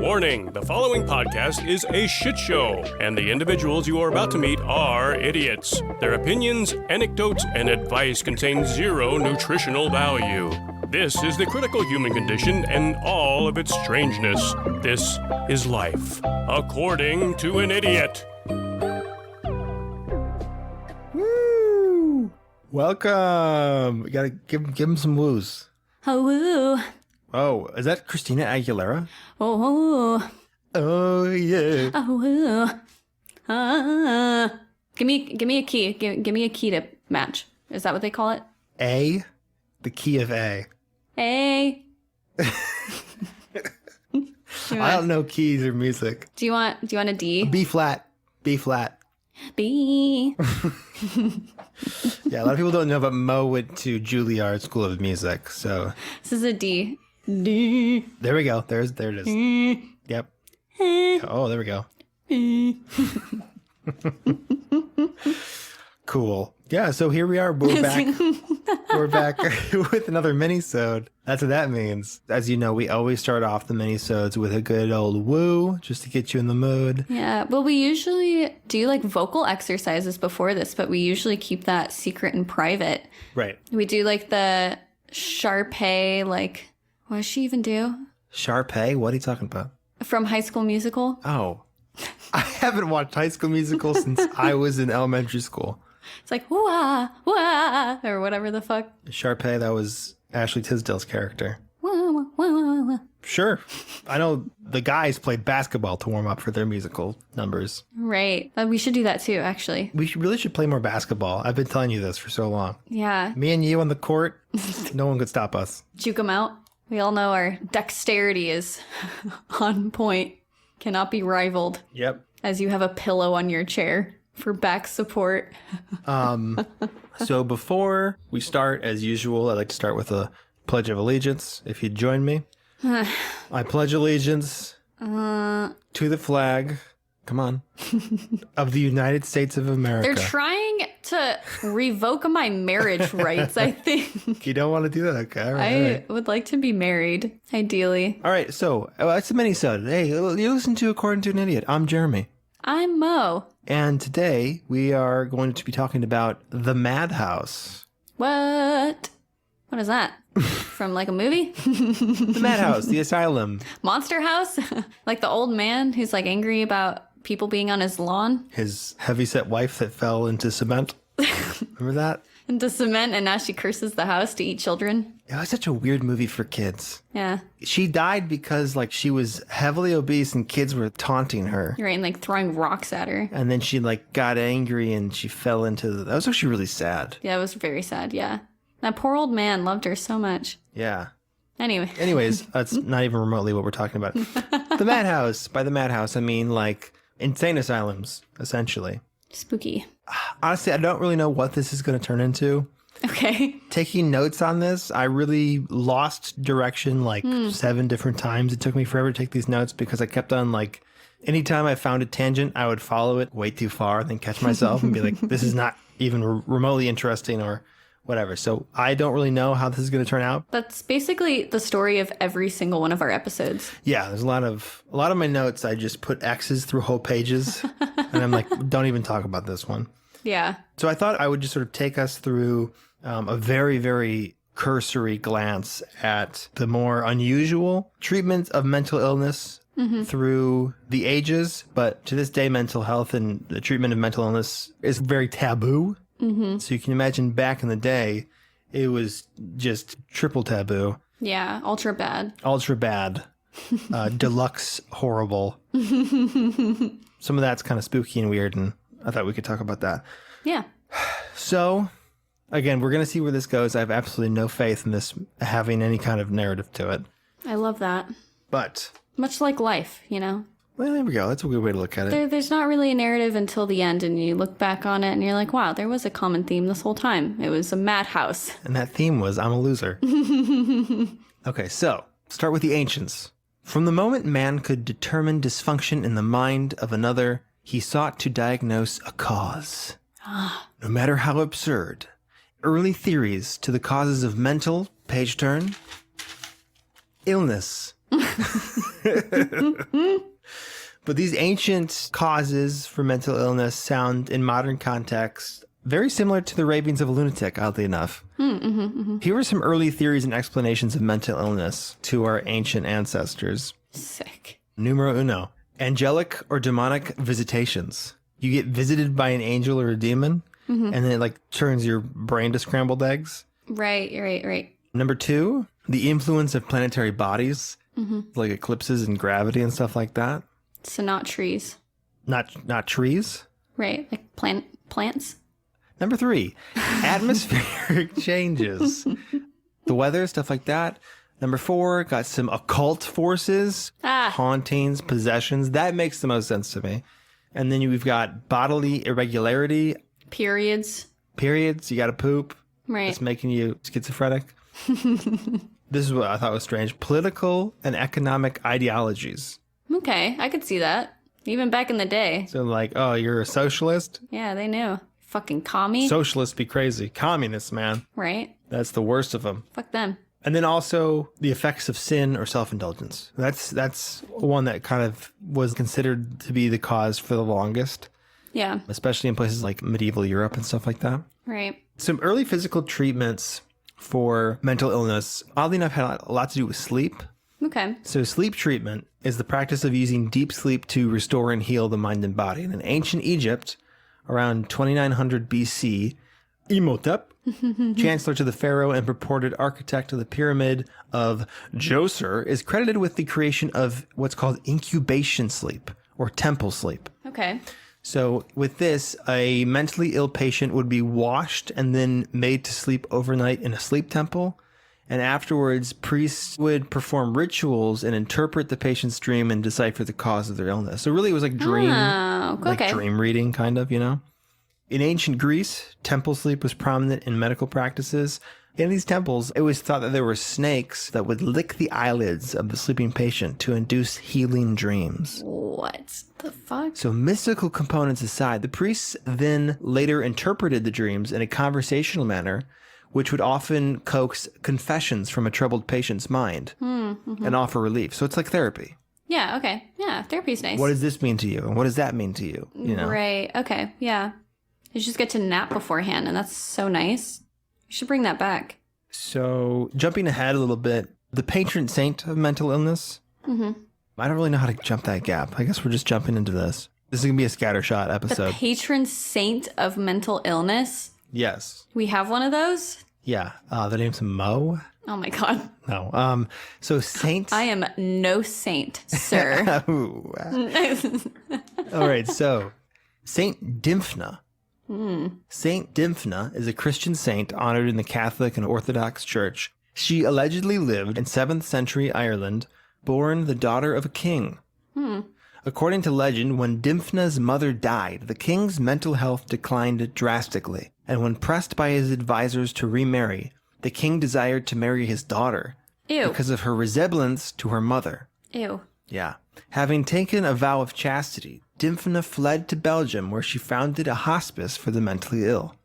Warning, the following podcast is a shit show, and the individuals you are about to meet are idiots. Their opinions, anecdotes, and advice contain zero nutritional value. This is the critical human condition and all of its strangeness. This is life, according to an idiot. Woo! Welcome. We gotta give him some woos. Oh, woo. Oh, is that Christina Aguilera? Oh, Oh yeah. oh, woo. Give me a key. Give me a key to match. Is that what they call it? A, the key of A. A. I don't know keys or music. Do you want a D? B flat. B flat. B. Yeah, a lot of people don't know, but Mo went to Juilliard School of Music, so This is a D. D. there we go. There it is. Yep. Oh, there we go. Cool. Yeah, so here we are. We're back. We're back with another mini-sode. That's what that means. As you know, we always start off the mini-sodes with a good old woo, just to get you in the mood. Yeah, well, we usually do like vocal exercises before this, but we usually keep that secret and private. Right. We do like the Sharpay, like, what does she even do? Sharpay? What are you talking about? From High School Musical? Oh. I haven't watched High School Musical since I was in elementary school. It's like, wah, wah, or whatever the fuck. Sharpay, that was Ashley Tisdale's character. Wah, wah, wah, wah, wah. Sure. I know the guys played basketball to warm up for their musical numbers. Right. We should do that too, actually. We really should play more basketball. I've been telling you this for so long. Yeah. Me and you on the court, no one could stop us. Juke them out. We all know our dexterity is on point. Cannot be rivaled. Yep. As you have a pillow on your chair for back support. So before we start, as usual, I'd like to start with a Pledge of Allegiance. If you'd join me. I pledge allegiance to the flag, come on, of the United States of America. They're trying to revoke my marriage rights, I think. You don't want to do that, okay? All right. I would like to be married, ideally. All right, so it's a mini-sode. Hey, you listen to According to an Idiot. I'm Jeremy. I'm Mo. And today we are going to be talking about The Madhouse. What? What is that? From like a movie? The Madhouse, the asylum. Monster House? Like the old man who's like angry about people being on his lawn? His heavyset wife that fell into cement. Remember that? Into cement, and now she curses the house to eat children. It was such a weird movie for kids. Yeah. She died because like she was heavily obese and kids were taunting her. You're right, and like throwing rocks at her. And then she like got angry and she fell into that was actually really sad. Yeah, it was very sad, yeah. That poor old man loved her so much. Yeah. Anyway. Anyways, that's not even remotely what we're talking about. The Madhouse. By the Madhouse, I mean like insane asylums, essentially. Spooky. Honestly, I don't really know what this is going to turn into. Okay. Taking notes on this, I really lost direction like 7 different times. It took me forever to take these notes because I kept on like, anytime I found a tangent, I would follow it way too far and then catch myself and be like, this is not even remotely interesting or whatever. So I don't really know how this is going to turn out. That's basically the story of every single one of our episodes. Yeah, there's a lot of my notes. I just put X's through whole pages and I'm like, don't even talk about this one. Yeah. So I thought I would just sort of take us through a very, very cursory glance at the more unusual treatment of mental illness through the ages. But to this day, mental health and the treatment of mental illness is very taboo. So you can imagine back in the day, it was just triple taboo. Yeah, ultra bad. Ultra bad. Deluxe horrible. Some of that's kind of spooky and weird, and I thought we could talk about that. Yeah. So, again, we're going to see where this goes. I have absolutely no faith in this having any kind of narrative to it. I love that. But, Much like life, you know? well, there we go. That's a good way to look at it. There's not really a narrative until the end, and you look back on it and you're like, wow, there was a common theme this whole time. It was a madhouse. And that theme was, I'm a loser. Okay, so, start with the ancients. From the moment man could determine dysfunction in the mind of another, he sought to diagnose a cause. No matter how absurd, early theories to the causes of mental, page turn, illness But these ancient causes for mental illness sound, in modern context, very similar to the ravings of a lunatic, oddly enough. Here are some early theories and explanations of mental illness to our ancient ancestors. Sick. Numero uno. Angelic or demonic visitations. You get visited by an angel or a demon, and then it like turns your brain to scrambled eggs. Right. Number two, the influence of planetary bodies, like eclipses and gravity and stuff like that. So not trees. Not trees. Right. Like plants. Number three, atmospheric changes. The weather, stuff like that. Number four, got some occult forces, hauntings, possessions. That makes the most sense to me. And then we've got bodily irregularity. Periods. You got to poop. Right. It's making you schizophrenic. This is what I thought was strange. Political and economic ideologies. Okay, I could see that. Even back in the day. So like, oh, you're a socialist? Yeah, they knew. Fucking commie. Socialists be crazy. Communists, man. Right. That's the worst of them. Fuck them. And then also the effects of sin or self-indulgence. That's one that kind of was considered to be the cause for the longest. Yeah. Especially in places like medieval Europe and stuff like that. Right. Some early physical treatments for mental illness, oddly enough, had a lot to do with sleep. Okay. So sleep treatment is the practice of using deep sleep to restore and heal the mind and body. And in ancient Egypt, around 2900 BC, Imhotep, chancellor to the pharaoh and purported architect of the pyramid of Djoser, is credited with the creation of what's called incubation sleep or temple sleep. Okay. So with this, a mentally ill patient would be washed and then made to sleep overnight in a sleep temple. And afterwards, priests would perform rituals and interpret the patient's dream and decipher the cause of their illness. So really it was like dream reading kind of, you know? In ancient Greece, temple sleep was prominent in medical practices. In these temples, it was thought that there were snakes that would lick the eyelids of the sleeping patient to induce healing dreams. What the fuck? So mystical components aside, the priests then later interpreted the dreams in a conversational manner, which would often coax confessions from a troubled patient's mind and offer relief. So it's like therapy. Yeah, okay. Yeah, therapy's nice. What does this mean to you? And what does that mean to you? You know? Right, okay, yeah. You just get to nap beforehand, and that's so nice. You should bring that back. So jumping ahead a little bit, the patron saint of mental illness. I don't really know how to jump that gap. I guess we're just jumping into this. This is going to be a scattershot episode. The patron saint of mental illness? Yes. We have one of those? Yeah. The name's Mo. Oh my God. No. So Saint. I am no saint, sir. All right. So Saint Dymphna. Saint Dymphna is a Christian saint honored in the Catholic and Orthodox Church. She allegedly lived in 7th century Ireland, born the daughter of a king. According to legend, when Dymphna's mother died, the king's mental health declined drastically, and when pressed by his advisors to remarry, the king desired to marry his daughter. Ew. Because of her resemblance to her mother. Ew. Yeah. Having taken a vow of chastity, Dymphna fled to Belgium, where she founded a hospice for the mentally ill.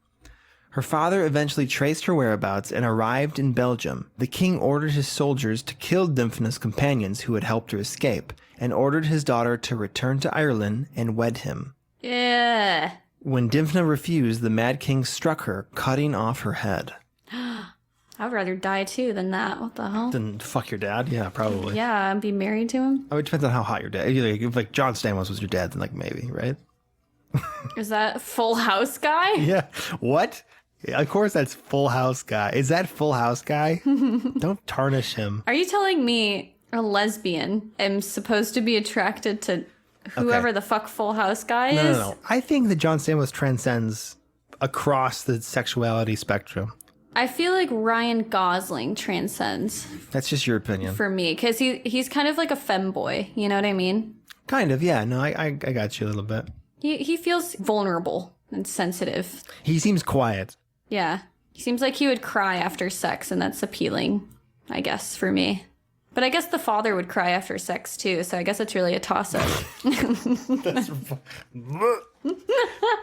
Her father eventually traced her whereabouts and arrived in Belgium. The king ordered his soldiers to kill Dymphna's companions who had helped her escape, and ordered his daughter to return to Ireland and wed him. Yeah. When Dymphna refused, the Mad King struck her, cutting off her head. I would rather die too than that. What the hell? Then fuck your dad? Yeah, probably. Yeah, and be married to him? Oh, it depends on how hot your dad is. If like John Stamos was your dad, then like maybe, right? Is that Full House guy? Yeah. What? Of course that's Full House guy. Is that Full House guy? Don't tarnish him. Are you telling me a lesbian am supposed to be attracted to whoever the fuck Full House guy is? No. I think that John Stamos transcends across the sexuality spectrum. I feel like Ryan Gosling transcends. That's just your opinion. For me, because he's kind of like a femboy. You know what I mean? Kind of, yeah. No, I got you a little bit. He feels vulnerable and sensitive. He seems quiet. Yeah. He seems like he would cry after sex, and that's appealing, I guess, for me. But I guess the father would cry after sex, too, so I guess it's really a toss-up.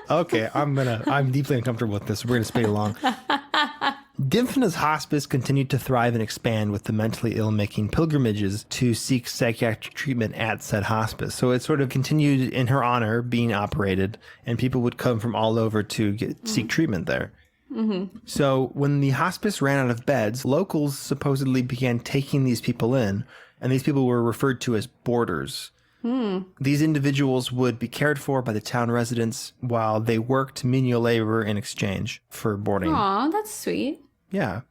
Okay, I'm deeply uncomfortable with this. We're going to speed along. Dymphna's hospice continued to thrive and expand, with the mentally ill making pilgrimages to seek psychiatric treatment at said hospice. So it sort of continued in her honor being operated, and people would come from all over to seek treatment there. Mm-hmm. So when the hospice ran out of beds, locals supposedly began taking these people in, and these people were referred to as boarders. These individuals would be cared for by the town residents while they worked menial labor in exchange for boarding. Aw, that's sweet. Yeah.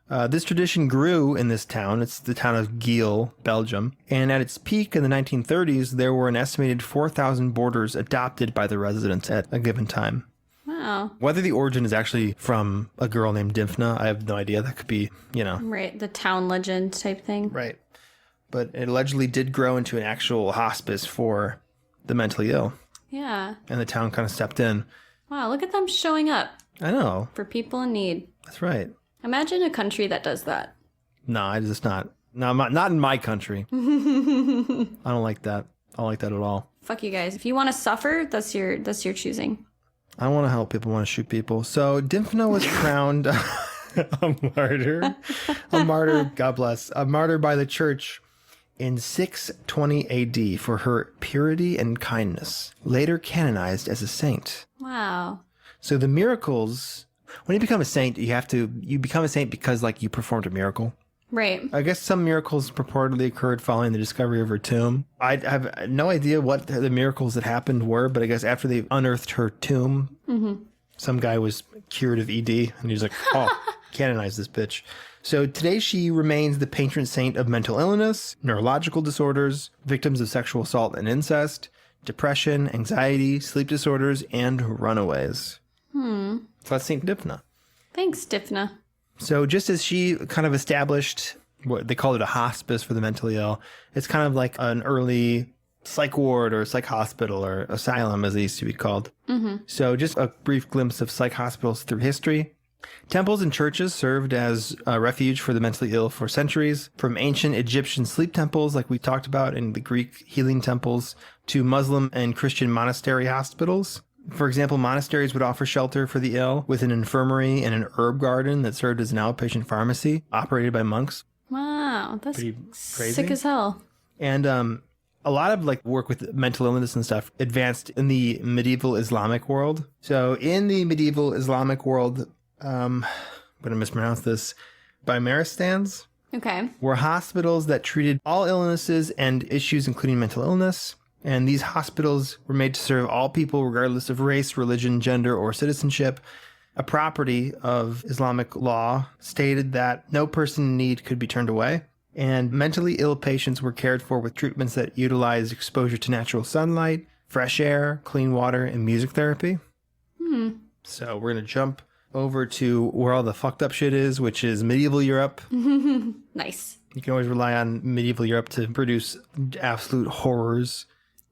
This tradition grew in this town. It's the town of Giel, Belgium. And at its peak in the 1930s, there were an estimated 4,000 boarders adopted by the residents at a given time. Wow. Whether the origin is actually from a girl named Dymphna, I have no idea. That could be, Right, the town legend type thing. Right. But it allegedly did grow into an actual hospice for the mentally ill. Yeah. And the town kind of stepped in. Wow, look at them showing up I know. for people in need. That's right. Imagine a country that does that. No, I just not. No, not in my country. I don't like that. I don't like that at all. Fuck you guys. If you want to suffer, that's your choosing. I don't want to help people. I want to shoot people. So Dymphna was crowned a martyr. A martyr, God bless. A martyr by the church in 620 AD for her purity and kindness, later canonized as a saint. Wow. So the miracles, when you become a saint, you become a saint because you performed a miracle. Right. I guess some miracles purportedly occurred following the discovery of her tomb. I have no idea what the miracles that happened were, but I guess after they unearthed her tomb, some guy was cured of ED, and he was like, oh, canonize this bitch. So today she remains the patron saint of mental illness, neurological disorders, victims of sexual assault and incest, depression, anxiety, sleep disorders, and runaways. So that's Saint Dymphna. Thanks, Dymphna. So just as she kind of established what they call it a hospice for the mentally ill, it's kind of like an early psych ward or psych hospital or asylum, as they used to be called. So just a brief glimpse of psych hospitals through history. Temples and churches served as a refuge for the mentally ill for centuries, from ancient Egyptian sleep temples like we talked about in the Greek healing temples to Muslim and Christian monastery hospitals. For example, monasteries would offer shelter for the ill with an infirmary and an herb garden that served as an outpatient pharmacy operated by monks. Wow, that's Pretty crazy. sick as hell. And a lot of work with mental illness and stuff advanced in the medieval Islamic world. So in the medieval Islamic world, I'm going to mispronounce this, Bimaristans Okay. were hospitals that treated all illnesses and issues, including mental illness. And these hospitals were made to serve all people, regardless of race, religion, gender, or citizenship. A property of Islamic law stated that no person in need could be turned away. And mentally ill patients were cared for with treatments that utilized exposure to natural sunlight, fresh air, clean water, and music therapy. So we're going to jump over to where all the fucked up shit is, which is medieval Europe. Nice. You can always rely on medieval Europe to produce absolute horrors.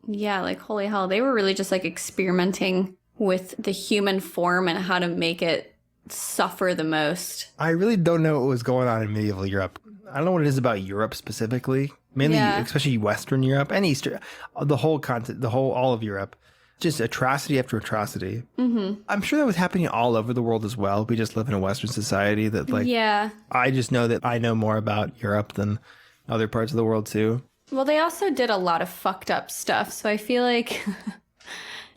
Yeah, holy hell. They were really just experimenting with the human form and how to make it suffer the most. I really don't know what was going on in medieval Europe. I don't know what it is about Europe specifically, mainly, especially Western Europe and Eastern, the whole continent, all of Europe. Just atrocity after atrocity. I'm sure that was happening all over the world as well. We just live in a Western society that Yeah. I just know that I know more about Europe than other parts of the world too. Well, they also did a lot of fucked up stuff, so I feel like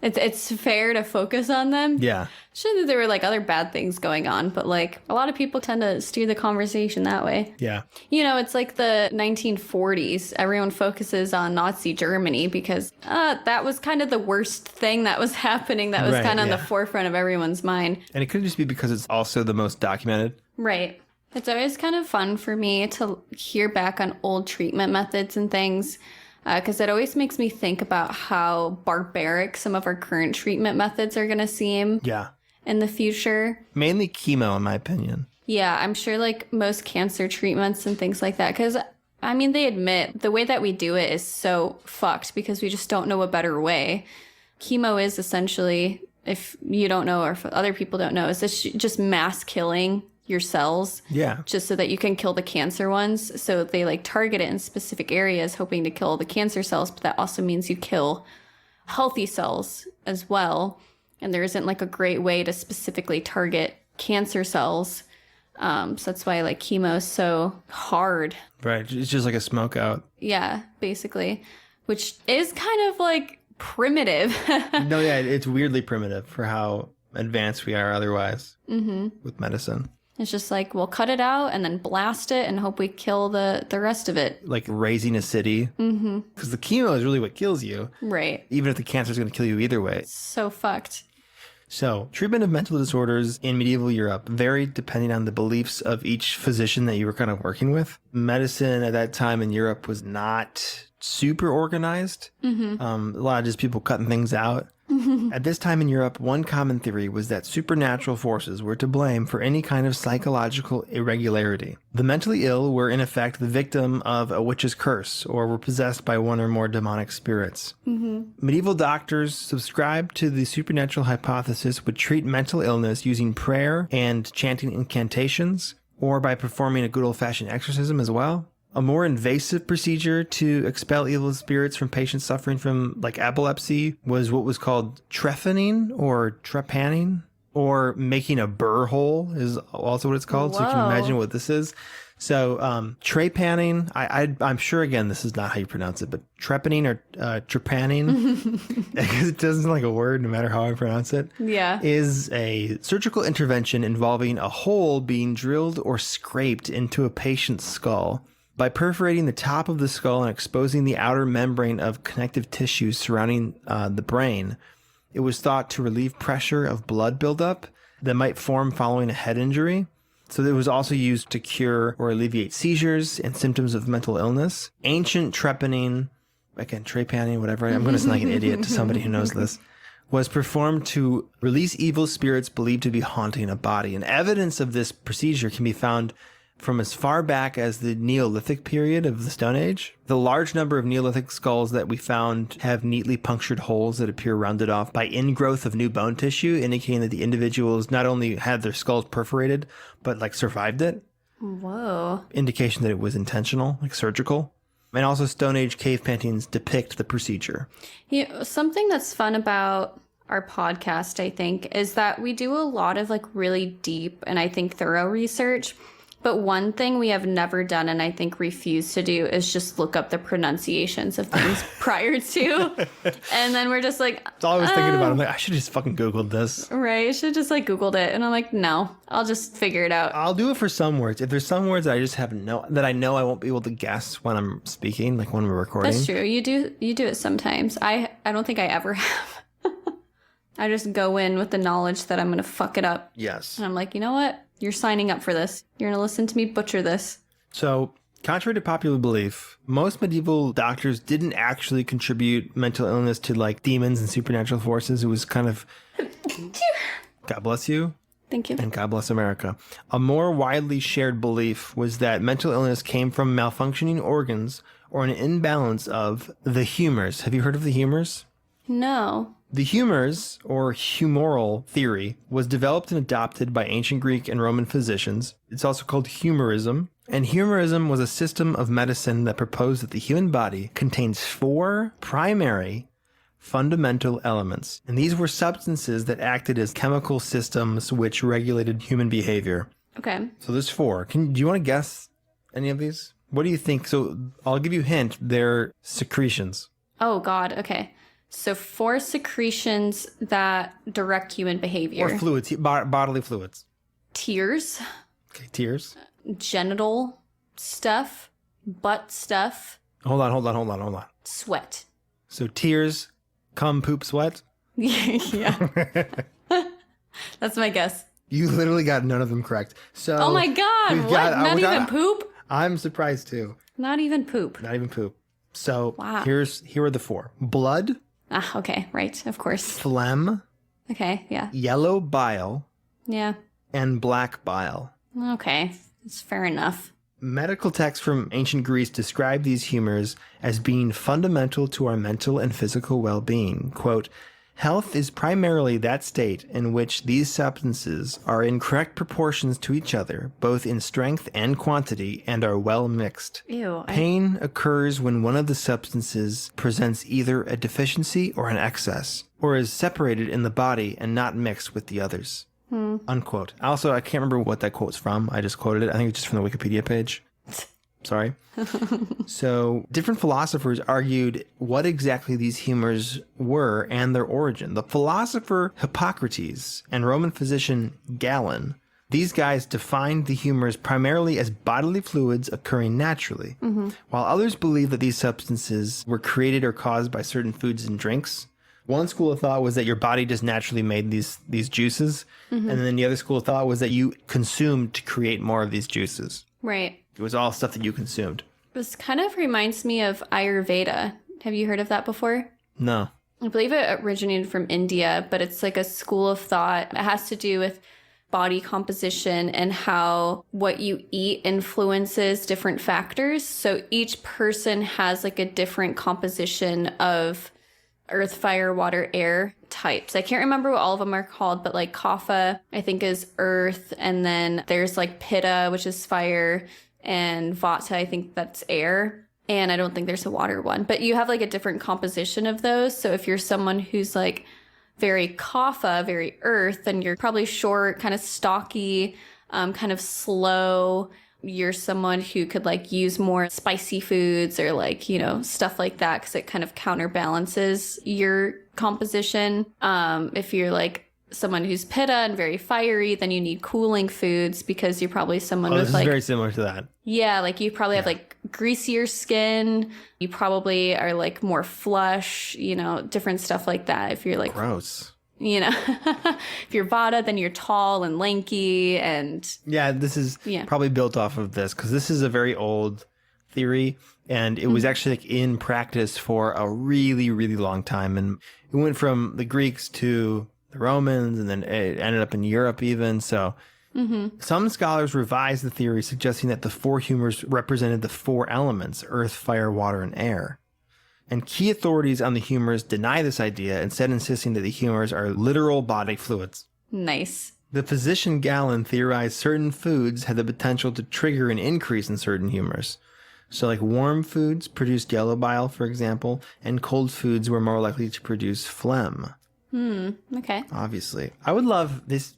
it's fair to focus on them. Yeah. Sure that there were other bad things going on, but a lot of people tend to steer the conversation that way. Yeah. It's like the 1940s. Everyone focuses on Nazi Germany because that was kind of the worst thing that was happening. That was Right, kind of on yeah. the forefront of everyone's mind. And it could just be because it's also the most documented. Right. It's always kind of fun for me to hear back on old treatment methods and things because it always makes me think about how barbaric some of our current treatment methods are going to seem Yeah. in the future. Mainly chemo, in my opinion. Yeah, I'm sure most cancer treatments and things like that because they admit the way that we do it is so fucked because we just don't know a better way. Chemo is essentially, if you don't know or if other people don't know, is this just mass killing your cells. Yeah. Just so that you can kill the cancer ones. So they target it in specific areas, hoping to kill the cancer cells, but that also means you kill healthy cells as well. And there isn't a great way to specifically target cancer cells So that's why like chemo is so hard. Right. It's just like a smoke out. Yeah, basically, which is kind of like primitive. No, yeah, it's weirdly primitive for how advanced we are otherwise with medicine. It's just like, we'll cut it out and then blast it and hope we kill the rest of it. Like raising a city. Because the chemo is really what kills you. Right. Even if the cancer is going to kill you either way. So fucked. So, treatment of mental disorders in medieval Europe varied depending on the beliefs of each physician that you were kind of working with. Medicine at that time in Europe was not super organized. A lot of just people cutting things out. At this time in Europe, one common theory was that supernatural forces were to blame for any kind of psychological irregularity. The mentally ill were in effect the victim of a witch's curse or were possessed by one or more demonic spirits. Medieval doctors subscribed to the supernatural hypothesis would treat mental illness using prayer and chanting incantations or by performing a good old-fashioned exorcism as well. A more invasive procedure to expel evil spirits from patients suffering from like epilepsy was what was called trephaning or trepanning, or making a burr hole is also what it's called. So you can imagine what this is. So trepanning, I'm sure again this is not how you pronounce it, but trepanning or trepanning, because it doesn't sound like a word no matter how I pronounce it. Yeah. Is a surgical intervention involving a hole being drilled or scraped into a patient's skull. By perforating the top of the skull and exposing the outer membrane of connective tissues surrounding the brain, it was thought to relieve pressure of blood buildup that might form following a head injury. So it was also used to cure or alleviate seizures and symptoms of mental illness. Ancient trepanning, again, trepanning, whatever, I'm going to sound like an idiot to somebody who knows this, was performed to release evil spirits believed to be haunting a body. And evidence of this procedure can be found from as far back as the Neolithic period of the Stone Age. The large number of Neolithic skulls that we found have neatly punctured holes that appear rounded off by ingrowth of new bone tissue, indicating that the individuals not only had their skulls perforated, but like survived it. Whoa. Indication that it was intentional, like surgical. And also Stone Age cave paintings depict the procedure. Something that's fun about our podcast, I think, is that we do a lot of like really deep and I think thorough research. But one thing we have never done and I think refuse to do is just look up the pronunciations of things prior to. And then we're just like... That's all I was thinking about. I'm like, I should have just fucking Googled this. Right. I should just like Googled it. And I'm like, no, I'll just figure it out. I'll do it for some words. If there's some words that I just have that I know I won't be able to guess when I'm speaking, like when we're recording. That's true. You do it sometimes. I don't think I ever have. I just go in with the knowledge that I'm going to fuck it up. Yes. And I'm like, you know what? You're signing up for this. You're going to listen to me butcher this. So, contrary to popular belief, most medieval doctors didn't actually contribute mental illness to like demons and supernatural forces. It was kind of... God bless you. Thank you. And God bless America. A more widely shared belief was that mental illness came from malfunctioning organs or an imbalance of the humors. Have you heard of the humors? No. The humors, or humoral theory, was developed and adopted by ancient Greek and Roman physicians. It's also called humorism. And humorism was a system of medicine that proposed that the human body contains 4 primary fundamental elements. And these were substances that acted as chemical systems which regulated human behavior. Okay. So there's 4. Do you want to guess any of these? What do you think? So I'll give you a hint. They're secretions. Oh, God. Okay. So 4 secretions that direct human behavior. Or fluids, bodily fluids. Tears. Okay, tears. Genital stuff. Butt stuff. Hold on. Sweat. So tears, cum, poop, sweat? Yeah. That's my guess. You literally got none of them correct. So Oh my God. What? Not even poop? I'm surprised too. Not even poop. Not even poop. So Wow. here are the 4. Blood. Ah, okay. Right. Of course. Phlegm. Okay. Yeah. Yellow bile. Yeah. And black bile. Okay. It's fair enough. Medical texts from ancient Greece describe these humors as being fundamental to our mental and physical well-being. Quote, health is primarily that state in which these substances are in correct proportions to each other, both in strength and quantity, and are well mixed. Ew. Pain occurs when one of the substances presents either a deficiency or an excess, or is separated in the body and not mixed with the others. Unquote. Also, I can't remember what that quote's from. I just quoted it. I think it's just from the Wikipedia page. Sorry. So different philosophers argued what exactly these humors were and their origin. The philosopher Hippocrates and Roman physician Galen, these guys defined the humors primarily as bodily fluids occurring naturally, while others believed that these substances were created or caused by certain foods and drinks. One school of thought was that your body just naturally made these juices, and then the other school of thought was that you consumed to create more of these juices. Right. It was all stuff that you consumed. This kind of reminds me of Ayurveda. Have you heard of that before? No. I believe it originated from India, but it's like a school of thought. It has to do with body composition and how what you eat influences different factors. So each person has like a different composition of earth, fire, water, air types. I can't remember what all of them are called, but like kapha, I think, is earth. And then there's like pitta, which is fire, and vata, I think that's air. And I don't think there's a water one, but you have like a different composition of those. So if you're someone who's like very kapha, very earth, then you're probably short, kind of stocky, kind of slow. You're someone who could like use more spicy foods or like, you know, stuff like that, because it kind of counterbalances your composition. If you're like someone who's pitta and very fiery, then you need cooling foods because you're probably someone with this like... is very similar to that. Yeah, like you probably have like greasier skin. You probably are like more flush, you know, different stuff like that. If you're like... Gross. You know, if you're vata, then you're tall and lanky and... Yeah, this is probably built off of this because this is a very old theory and it was actually like in practice for a really, really long time. And it went from the Greeks to the Romans and then it ended up in Europe even. So some scholars revised the theory suggesting that the four humors represented the four elements, earth, fire, water, and air. And key authorities on the humors deny this idea, instead insisting that the humors are literal body fluids. Nice. The physician Galen theorized certain foods had the potential to trigger an increase in certain humors. So like warm foods produced yellow bile, for example, and cold foods were more likely to produce phlegm. Okay. Obviously. I would love this.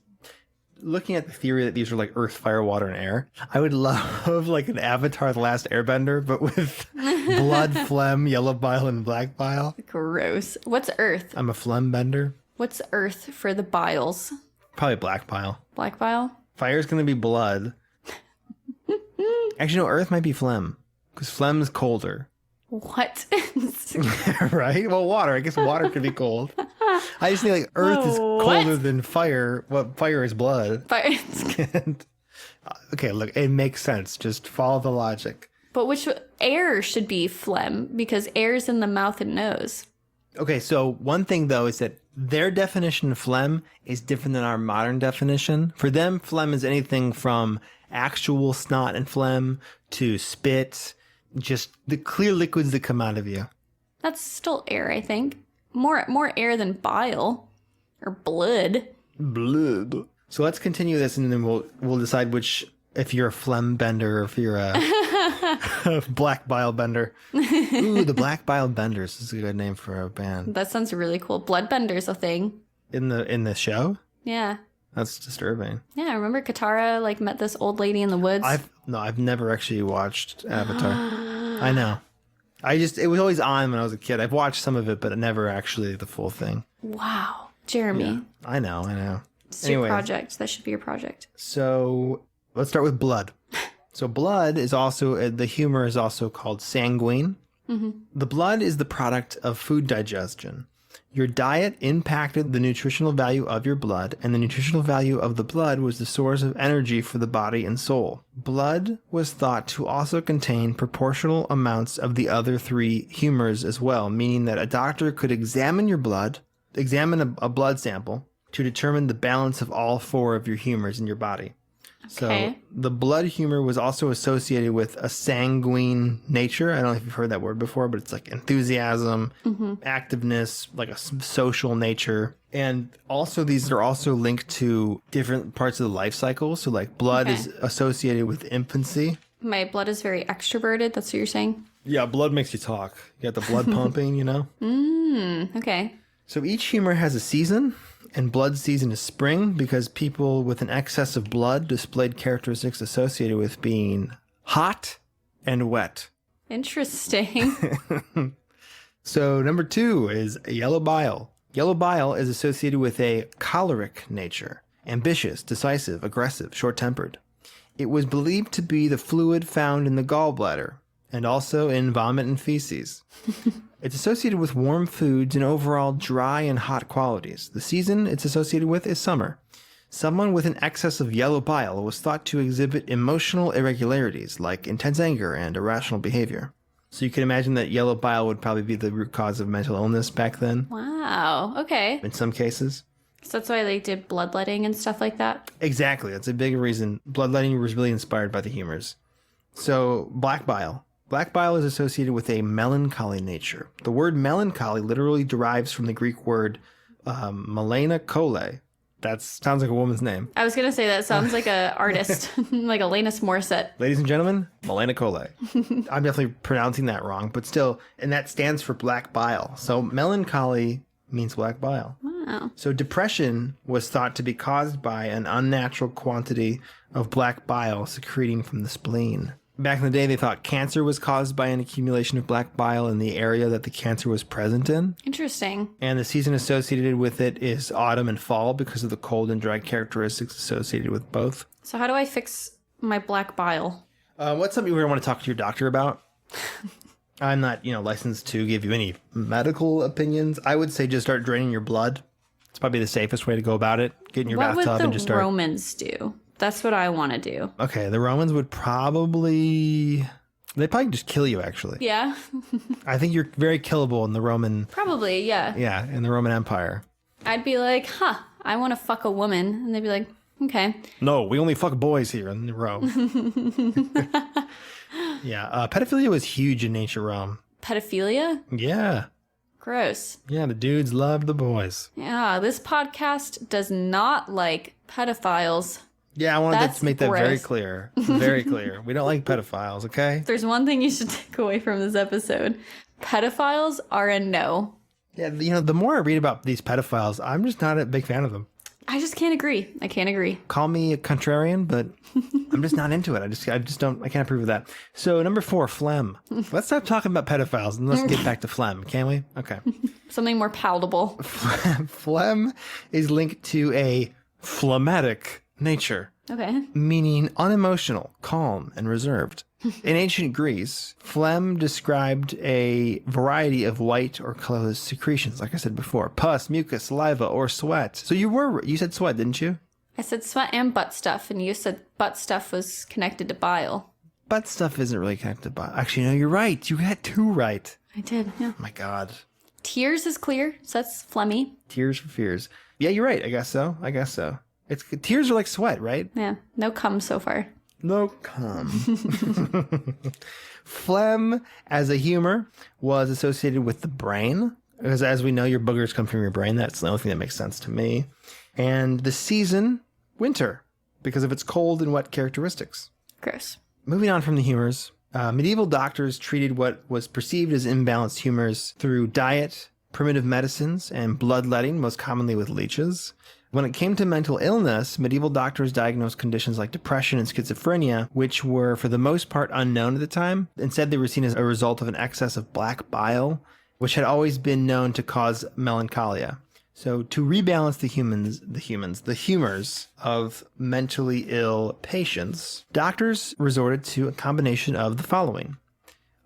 Looking at the theory that these are like earth, fire, water, and air, I would love like an Avatar: The Last Airbender, but with blood, phlegm, yellow bile, and black bile. Gross. What's earth? I'm a phlegm bender. What's earth for the biles? Probably black bile. Black bile? Fire's going to be blood. Actually, no, earth might be phlegm, because phlegm is colder. What? Right? Well, water. I guess water could be cold. I just think like earth is colder than fire. Well, fire is blood. Fire. Okay, look, it makes sense. Just follow the logic. But which air should be phlegm because air's in the mouth and nose. Okay, so one thing though is that their definition of phlegm is different than our modern definition. For them, phlegm is anything from actual snot and phlegm to spit, just the clear liquids that come out of you. That's still air, I think. More air than bile or blood. Blood. So let's continue this, and then we'll decide which, if you're a phlegm bender or if you're a black bile bender. Ooh, the Black Bile Benders is a good name for a band. That sounds really cool. Bloodbender's a thing. In the show? Yeah. That's disturbing. Yeah, I remember Katara like met this old lady in the woods. I've never actually watched Avatar. I know. It was always on when I was a kid. I've watched some of it, but never actually the full thing. Wow. Jeremy. Yeah, I know. It's your project. That should be your project. So let's start with blood. So blood is also, the humor is also called sanguine. The blood is the product of food digestion. Your diet impacted the nutritional value of your blood, and the nutritional value of the blood was the source of energy for the body and soul. Blood was thought to also contain proportional amounts of the other three humors as well, meaning that a doctor could examine a blood sample to determine the balance of all four of your humors in your body. Okay. So the blood humor was also associated with a sanguine nature. I don't know if you've heard that word before, but it's like enthusiasm, activeness, like a social nature. And also these are also linked to different parts of the life cycle. So like blood is associated with infancy. My blood is very extroverted. That's what you're saying? Yeah, blood makes you talk. You got the blood pumping, you know? Okay. So each humor has a season, And blood season is spring because people with an excess of blood displayed characteristics associated with being hot and wet. Interesting. So number 2 is yellow bile. Yellow bile is associated with a choleric nature, ambitious, decisive, aggressive, short-tempered. It was believed to be the fluid found in the gallbladder and also in vomit and feces. It's associated with warm foods and overall dry and hot qualities. The season it's associated with is summer. Someone with an excess of yellow bile was thought to exhibit emotional irregularities like intense anger and irrational behavior. So you can imagine that yellow bile would probably be the root cause of mental illness back then. Wow. Okay. In some cases. So that's why they did bloodletting and stuff like that? Exactly. That's a big reason. Bloodletting was really inspired by the humors. So black bile. Black bile is associated with a melancholy nature. The word melancholy literally derives from the Greek word melanchole. That sounds like a woman's name. I was going to say that sounds like an artist, like Alanis Morissette. Ladies and gentlemen, melanchole. I'm definitely pronouncing that wrong, but still, and that stands for black bile. So melancholy means black bile. Wow. So depression was thought to be caused by an unnatural quantity of black bile secreting from the spleen. Back in the day, they thought cancer was caused by an accumulation of black bile in the area that the cancer was present in. Interesting. And the season associated with it is autumn and fall because of the cold and dry characteristics associated with both. So how do I fix my black bile? What's something you want to talk to your doctor about? I'm not, licensed to give you any medical opinions. I would say just start draining your blood. It's probably the safest way to go about it. Get in your bathtub and just start. What would the Romans do? That's what I want to do. Okay, the Romans would probably just kill you, actually. Yeah. I think you're very killable in the Roman... Probably, yeah. Yeah, in the Roman Empire. I'd be like, I want to fuck a woman. And they'd be like, okay. No, we only fuck boys here in Rome. Yeah, pedophilia was huge in ancient Rome. Pedophilia? Yeah. Gross. Yeah, the dudes loved the boys. Yeah, this podcast does not like pedophiles. Yeah, I wanted That's to make that very gross. clear. Very clear. We don't like pedophiles, okay? If there's one thing you should take away from this episode, pedophiles are a no. Yeah, the more I read about these pedophiles, I'm just not a big fan of them. I just can't agree. I can't agree. Call me a contrarian, but I'm just not into it. I can't approve of that. So number 4, phlegm. Let's stop talking about pedophiles and let's get back to phlegm, can we? Okay. Something more palatable. Phlegm is linked to a phlegmatic nature. Okay. Meaning unemotional, calm, and reserved. In ancient Greece, phlegm described a variety of white or colorless secretions, like I said before. Pus, mucus, saliva, or sweat. So you said sweat, didn't you? I said sweat and butt stuff, and you said butt stuff was connected to bile. Butt stuff isn't really connected to bile. Actually, no, you're right. You had 2 right. I did, yeah. Oh my God. Tears is clear, so that's phlegmy. Tears for fears. Yeah, you're right. I guess so. Tears are like sweat, right? Yeah, no cum so far. No cum. Phlegm as a humor was associated with the brain. Because as we know, your boogers come from your brain. That's the only thing that makes sense to me. And the season, winter, because of its cold and wet characteristics. Gross. Moving on from the humors, medieval doctors treated what was perceived as imbalanced humors through diet, primitive medicines, and bloodletting, most commonly with leeches. When it came to mental illness, medieval doctors diagnosed conditions like depression and schizophrenia, which were for the most part unknown at the time. Instead, they were seen as a result of an excess of black bile, which had always been known to cause melancholia. So to rebalance the humors of mentally ill patients, doctors resorted to a combination of the following.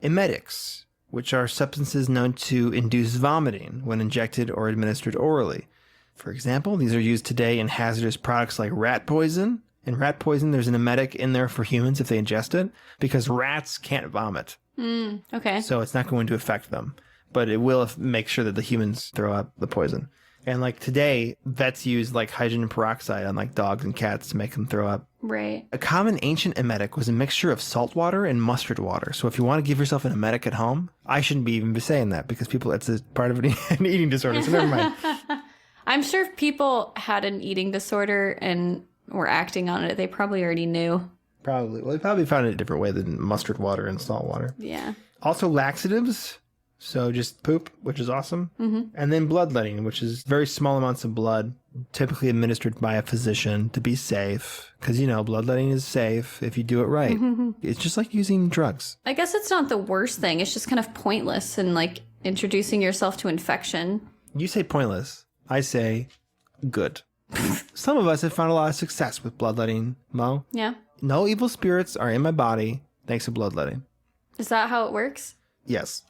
Emetics, which are substances known to induce vomiting when injected or administered orally. For example, these are used today in hazardous products like rat poison. In rat poison, there's an emetic in there for humans if they ingest it, because rats can't vomit. Okay. So it's not going to affect them, but it will make sure that the humans throw up the poison. And like today, vets use like hydrogen peroxide on like dogs and cats to make them throw up. Right. A common ancient emetic was a mixture of salt water and mustard water. So if you want to give yourself an emetic at home, I shouldn't be even saying that because it's a part of an eating disorder. So never mind. I'm sure if people had an eating disorder and were acting on it, they probably already knew. Probably. Well, they probably found it a different way than mustard water and salt water. Yeah. Also laxatives. So just poop, which is awesome. Mm-hmm. And then bloodletting, which is very small amounts of blood typically administered by a physician to be safe. Because, bloodletting is safe if you do it right. It's just like using drugs. I guess it's not the worst thing. It's just kind of pointless and like introducing yourself to infection. You say pointless. I say good. Some of us have found a lot of success with bloodletting, Mo. Yeah. No evil spirits are in my body thanks to bloodletting. Is that how it works? Yes.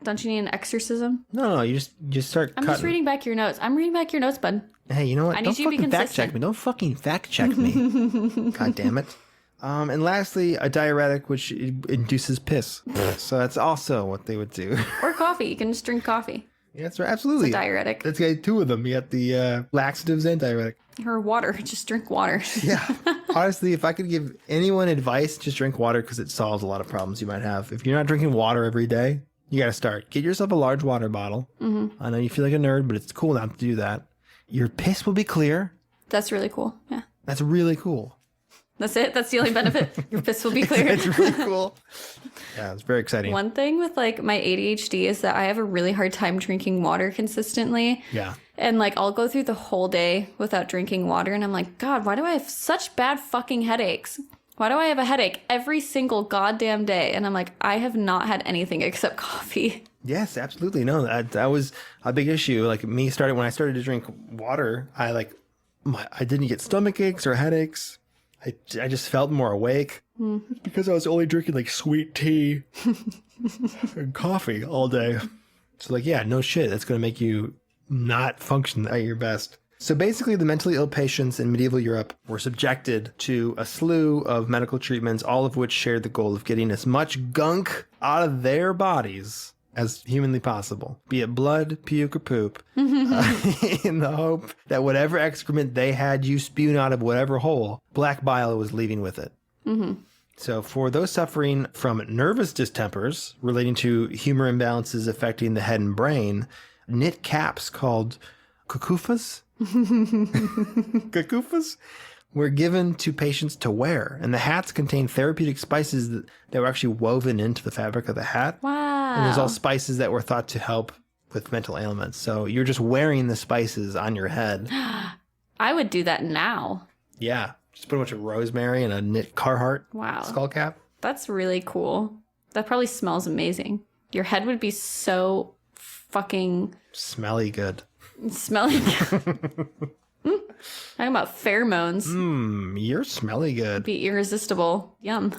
Don't you need an exorcism? No, you just start I'm cutting. just reading back your notes. I'm reading back your notes, bud. Hey, you know what? I need Don't you to be fucking fact consistent. check me. Don't fucking fact check me. God damn it. And lastly, a diuretic, which induces piss. So that's also what they would do. Or coffee. You can just drink coffee. Yeah, that's right. Absolutely. It's a diuretic. That's got two of them. You got the laxatives and diuretic. Or water. Just drink water. Yeah. Honestly, if I could give anyone advice, just drink water because it solves a lot of problems you might have. If you're not drinking water every day, you got to start. Get yourself a large water bottle. I know you feel like a nerd, but it's cool not to do that. Your piss will be clear. That's really cool. Yeah. That's really cool. That's it. That's the only benefit. Your piss will be clear. It's really cool. Yeah, it's very exciting. One thing with like my ADHD is that I have a really hard time drinking water consistently. Yeah. And like I'll go through the whole day without drinking water and I'm like, God, why do I have such bad fucking headaches? Why do I have a headache every single goddamn day? And I'm like, I have not had anything except coffee. Yes, absolutely. No, that was a big issue. Like when I started to drink water, I didn't get stomach aches or headaches. I just felt more awake because I was only drinking like sweet tea and coffee all day. So like, yeah, no shit. That's going to make you not function at your best. So basically the mentally ill patients in medieval Europe were subjected to a slew of medical treatments, all of which shared the goal of getting as much gunk out of their bodies as humanly possible, be it blood, puke, or poop, in the hope that whatever excrement they had you spewing out of whatever hole, black bile was leaving with it. So for those suffering from nervous distempers relating to humor imbalances affecting the head and brain, knit caps called kukufas were given to patients to wear. And the hats contained therapeutic spices that were actually woven into the fabric of the hat. Wow. And there's all spices that were thought to help with mental ailments. So you're just wearing the spices on your head. I would do that now. Yeah. Just put a bunch of rosemary and a knit Carhartt skull cap. That's really cool. That probably smells amazing. Your head would be so fucking smelly good. Smelly good. Talking about pheromones. You're smelly good. Be irresistible. Yum.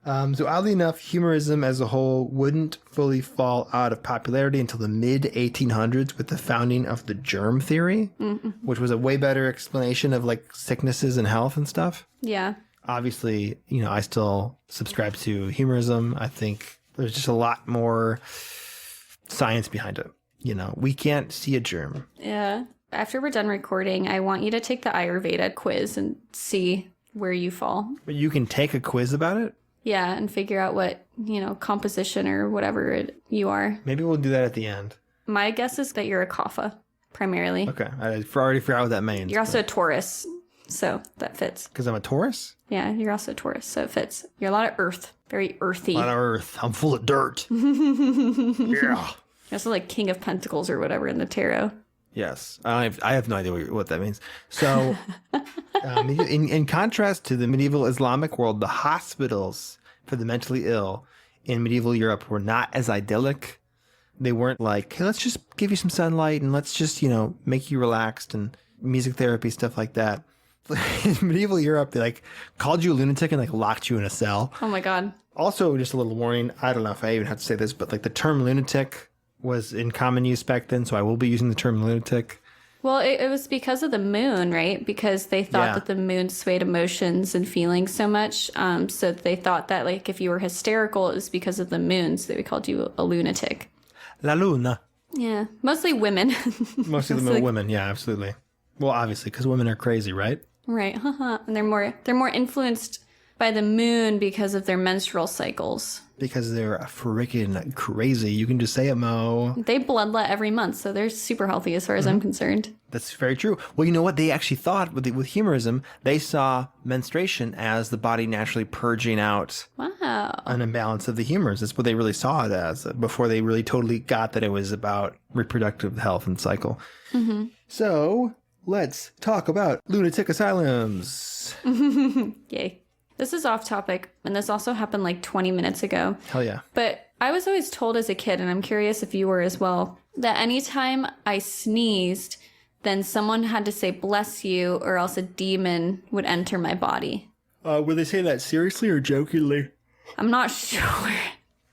So oddly enough, humorism as a whole wouldn't fully fall out of popularity until the mid-1800s with the founding of the germ theory, which was a way better explanation of like sicknesses and health and stuff. Yeah. Obviously, I still subscribe to humorism. I think there's just a lot more science behind it. We can't see a germ. Yeah. After we're done recording, I want you to take the Ayurveda quiz and see where you fall. But you can take a quiz about it? Yeah, and figure out what, composition or whatever you are. Maybe we'll do that at the end. My guess is that you're a Kapha, primarily. Okay. I already forgot what that means. You're also a Taurus, so that fits. Because I'm a Taurus? Yeah, you're also a Taurus, so it fits. You're a lot of earth. Very earthy. A lot of earth. I'm full of dirt. Yeah. You're also like King of Pentacles or whatever in the tarot. Yes. I have no idea what that means. So, in contrast to the medieval Islamic world, the hospitals for the mentally ill in medieval Europe were not as idyllic. They weren't like, hey, let's just give you some sunlight and let's just, make you relaxed and music therapy, stuff like that. In medieval Europe, they called you a lunatic and locked you in a cell. Oh my God. Also, just a little warning. I don't know if I even have to say this, but the term lunatic was in common use back then, so I will be using the term lunatic. Well, it was because of the moon, right? Because they thought that the moon swayed emotions and feelings so much. So they thought that if you were hysterical, it was because of the moon. So they called you a lunatic. La luna. Yeah. Mostly women. Mostly the women. Yeah, absolutely. Well, obviously, because women are crazy, right? Right. And they're more influenced by the moon because of their menstrual cycles. Because they're freaking crazy. You can just say it, Mo. They bloodlet every month, so they're super healthy as far as I'm concerned. That's very true. Well, you know what? They actually thought with humorism, they saw menstruation as the body naturally purging out an imbalance of the humors. That's what they really saw it as before they really totally got that it was about reproductive health and cycle. So let's talk about Lunatic Asylums. Yay. This is off topic, and this also happened like 20 minutes ago. Hell yeah. But I was always told as a kid, and I'm curious if you were as well, that anytime I sneezed, then someone had to say bless you, or else a demon would enter my body. Would they say that seriously or jokingly? I'm not sure.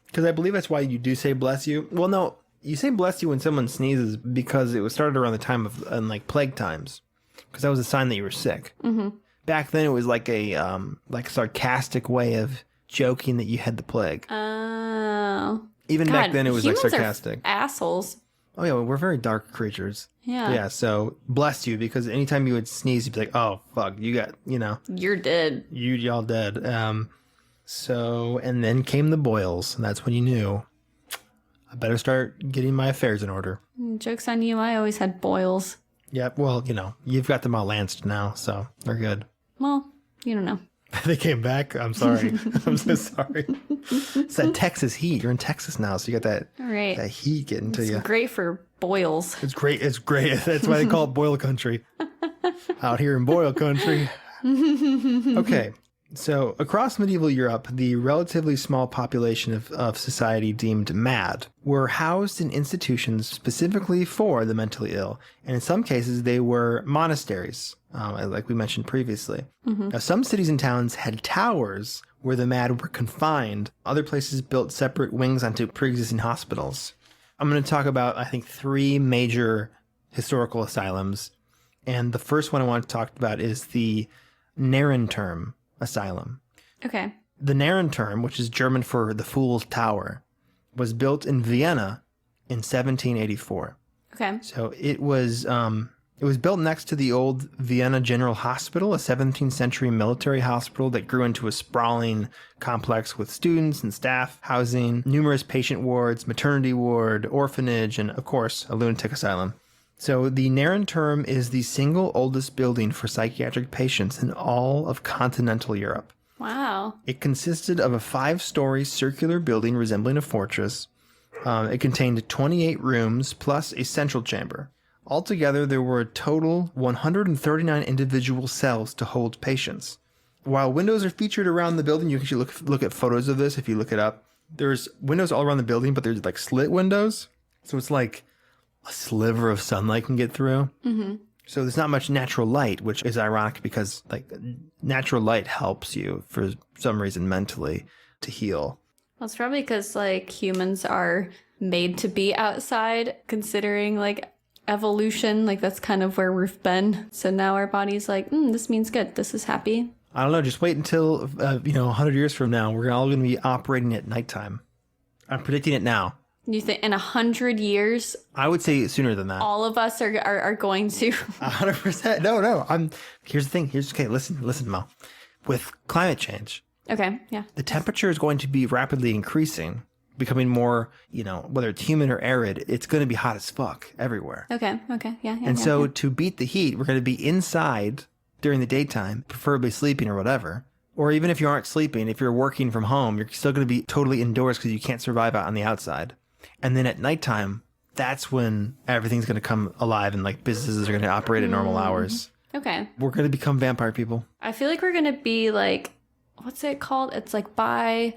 Because I believe that's why you do say bless you. Well, no, you say bless you when someone sneezes because it was started around the time of like plague times. Because that was a sign that you were sick. Mm-hmm. Back then, it was like a sarcastic way of joking that you had the plague. Oh. Even back then, it was like sarcastic. Are assholes. Oh yeah, well, we're very dark creatures. Yeah. Yeah. So bless you, because anytime you would sneeze, you'd be like, "Oh fuck, you got, You're dead. y'all dead." So and then came the boils, and that's when you knew I better start getting my affairs in order. Joke's on you. I always had boils. Yeah. Well, you've got them all lanced now, so they're good. Well, you don't know. They came back. I'm sorry. I'm so sorry. It's that Texas heat. You're in Texas now, so you got that, All right. that heat getting to you. It's great for boils. It's great. It's great. That's why they call it Boil Country. Out here in Boil Country. Okay. So across medieval Europe, the relatively small population of society deemed mad were housed in institutions specifically for the mentally ill. And in some cases, they were monasteries, like we mentioned previously. Mm-hmm. Now, some cities and towns had towers where the mad were confined. Other places built separate wings onto pre-existing hospitals. I'm going to talk about, I think, 3 major historical asylums. And the first one I want to talk about is the Narrenturm Asylum. Okay. The Narrenturm, which is German for the Fool's Tower, was built in Vienna in 1784. Okay. So it was built next to the old Vienna General Hospital, a 17th century military hospital that grew into a sprawling complex with students and staff housing, numerous patient wards, maternity ward, orphanage, and of course, a lunatic asylum. So the Narrenturm is the single oldest building for psychiatric patients in all of continental Europe. Wow. It consisted of a 5-story circular building resembling a fortress. It contained 28 rooms plus a central chamber. Altogether, there were a total 139 individual cells to hold patients. While windows are featured around the building, you can look at photos of this if you look it up. There's windows all around the building, but there's like slit windows. So it's like a sliver of sunlight can get through. Mm-hmm. So there's not much natural light, which is ironic because like natural light helps you for some reason mentally to heal. Well, it's probably because like humans are made to be outside, considering like evolution. Like that's kind of where we've been. So now our body's like, this means good. This is happy. I don't know. Just wait until 100 years from now, we're all going to be operating at nighttime. I'm predicting it now. You think in 100 years? I would say sooner than that. All of us are going to. 100%. No. Here's the thing. Listen, Mo. With climate change. Okay. Yeah. The temperature is going to be rapidly increasing, becoming more, whether it's humid or arid, it's going to be hot as fuck everywhere. Okay. Yeah. And so to beat the heat, we're going to be inside during the daytime, preferably sleeping or whatever. Or even if you aren't sleeping, if you're working from home, you're still going to be totally indoors because you can't survive out on the outside. And then at nighttime, that's when everything's going to come alive and like businesses are going to operate at normal hours. Okay. We're going to become vampire people. I feel like we're going to be like, what's it called? It's like bi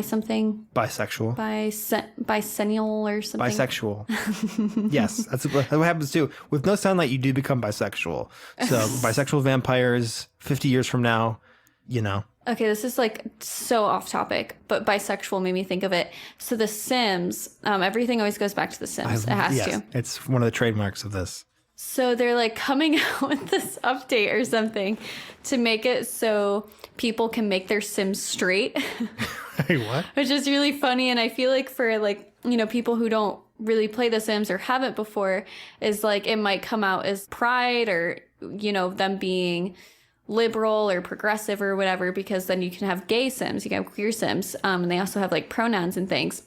something. Bisexual. Bicentennial or something. Bisexual. Yes, that's what happens too. With no sunlight, you do become bisexual. So bisexual vampires, 50 years from now, Okay, this is like so off topic, but bisexual made me think of it. So The Sims, everything always goes back to The Sims. It has to. It's one of the trademarks of this. So they're like coming out with this update or something to make it so people can make their Sims straight. Hey, what? Which is really funny. And I feel like for like, people who don't really play The Sims or haven't before, is like it might come out as pride or, them being liberal or progressive or whatever, because then you can have gay Sims, you can have queer Sims, and they also have like pronouns and things.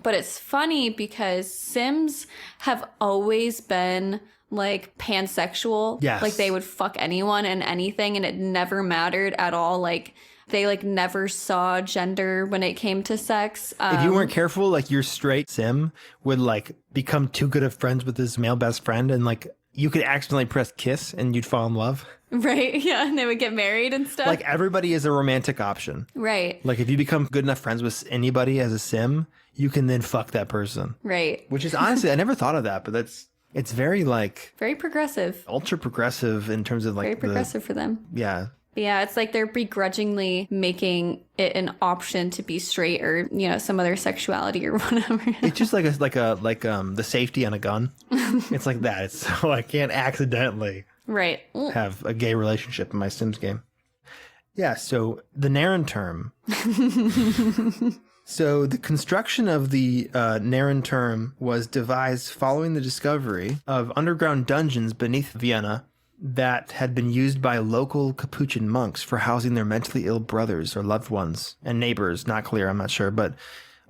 But it's funny because Sims have always been like pansexual. Yes. Like they would fuck anyone and anything, and it never mattered at all. Like they like never saw gender when it came to sex. If you weren't careful, like your straight Sim would like become too good of friends with his male best friend and like you could accidentally press kiss and you'd fall in love. Right. Yeah. And they would get married and stuff. Like everybody is a romantic option. Right. Like if you become good enough friends with anybody as a sim, you can then fuck that person. Right. Which is honestly, I never thought of that, but it's very like very progressive. Ultra progressive in terms of like very progressive for them. Yeah. Yeah, it's like they're begrudgingly making it an option to be straight or, you know, some other sexuality or whatever. It's just like the safety on a gun. It's like that. It's so I can't accidentally right. have a gay relationship in my Sims game. Yeah, so the Naren term. So the construction of the Naren term was devised following the discovery of underground dungeons beneath Vienna that had been used by local Capuchin monks for housing their mentally ill brothers or loved ones and neighbors. Not clear, I'm not sure, but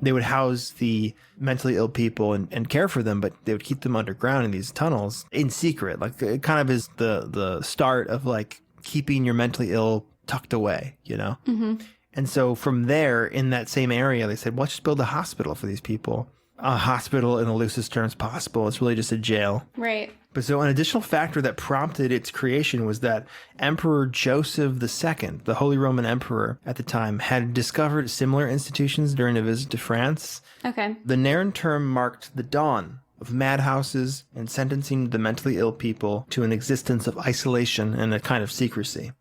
they would house the mentally ill people and care for them, but they would keep them underground in these tunnels in secret. Like it kind of is the start of like keeping your mentally ill tucked away, you know? Mm-hmm. And so from there, in that same area, they said, well, let's just build a hospital for these people. A hospital in the loosest terms possible. It's really just a jail. Right. But so an additional factor that prompted its creation was that Emperor Joseph II, the Holy Roman Emperor at the time, had discovered similar institutions during a visit to France. Okay. The Naren term marked the dawn of madhouses and sentencing the mentally ill people to an existence of isolation and a kind of secrecy.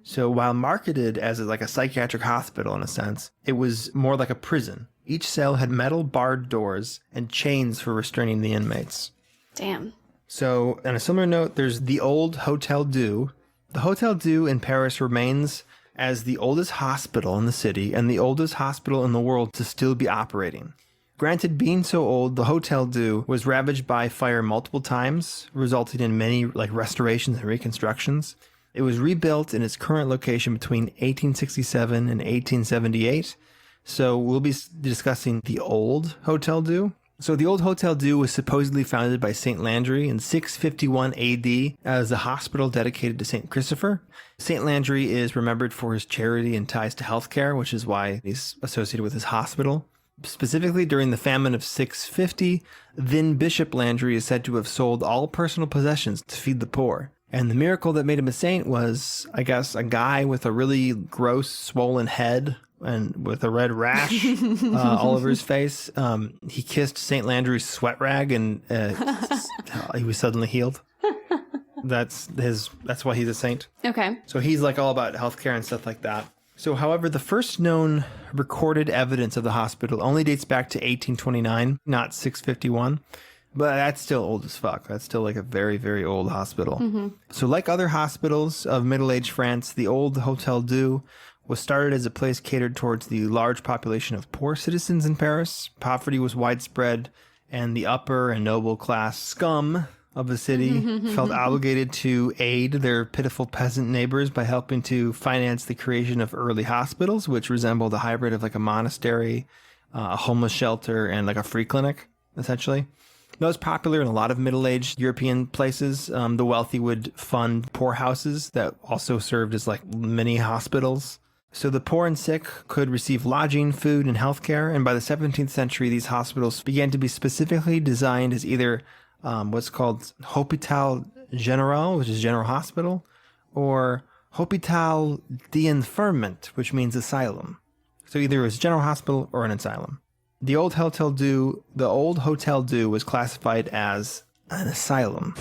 So while marketed as like a psychiatric hospital in a sense, it was more like a prison. Each cell had metal barred doors and chains for restraining the inmates. Damn. So on a similar note, there's the old Hotel Dieu. The Hotel Dieu in Paris remains as the oldest hospital in the city and the oldest hospital in the world to still be operating. Granted, being so old, the Hotel Dieu was ravaged by fire multiple times, resulting in many like restorations and reconstructions. It was rebuilt in its current location between 1867 and 1878. So we'll be discussing the old Hotel Dieu. So the old Hotel Dieu was supposedly founded by St. Landry in 651 AD as a hospital dedicated to St. Christopher. St. Landry is remembered for his charity and ties to healthcare, which is why he's associated with his hospital. Specifically during the famine of 650, then Bishop Landry is said to have sold all personal possessions to feed the poor. And the miracle that made him a saint was, I guess, a guy with a really gross, swollen head and with a red rash all over his face. He kissed St. Landry's sweat rag and he was suddenly healed. That's why he's a saint. Okay. So he's like all about healthcare and stuff like that. So, however, the first known recorded evidence of the hospital only dates back to 1829, not 651. But that's still old as fuck. That's still like a very, very old hospital. Mm-hmm. So like other hospitals of middle-aged France, the old Hotel Dieu was started as a place catered towards the large population of poor citizens in Paris. Poverty was widespread, and the upper and noble class scum of the city felt obligated to aid their pitiful peasant neighbors by helping to finance the creation of early hospitals, which resembled a hybrid of like a monastery, a homeless shelter, and like a free clinic, essentially. That was popular in a lot of middle-aged European places. The wealthy would fund poorhouses that also served as like mini hospitals. So the poor and sick could receive lodging, food, and healthcare. And by the 17th century, these hospitals began to be specifically designed as either what's called Hôpital Général, which is General Hospital, or Hôpital d'Enfermement, which means asylum. So either it was General Hospital or an asylum. The old Hotel Dieu was classified as an asylum.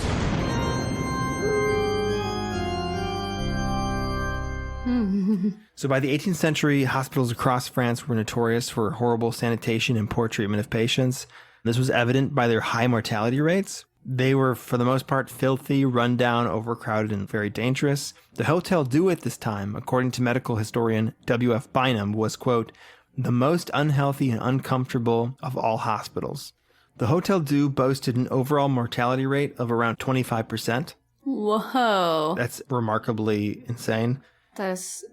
So by the 18th century, hospitals across France were notorious for horrible sanitation and poor treatment of patients. This was evident by their high mortality rates. They were, for the most part, filthy, run-down, overcrowded, and very dangerous. The Hotel Dieu at this time, according to medical historian W.F. Bynum, was, quote, the most unhealthy and uncomfortable of all hospitals. The Hotel Dieu boasted an overall mortality rate of around 25%. Whoa. That's remarkably insane.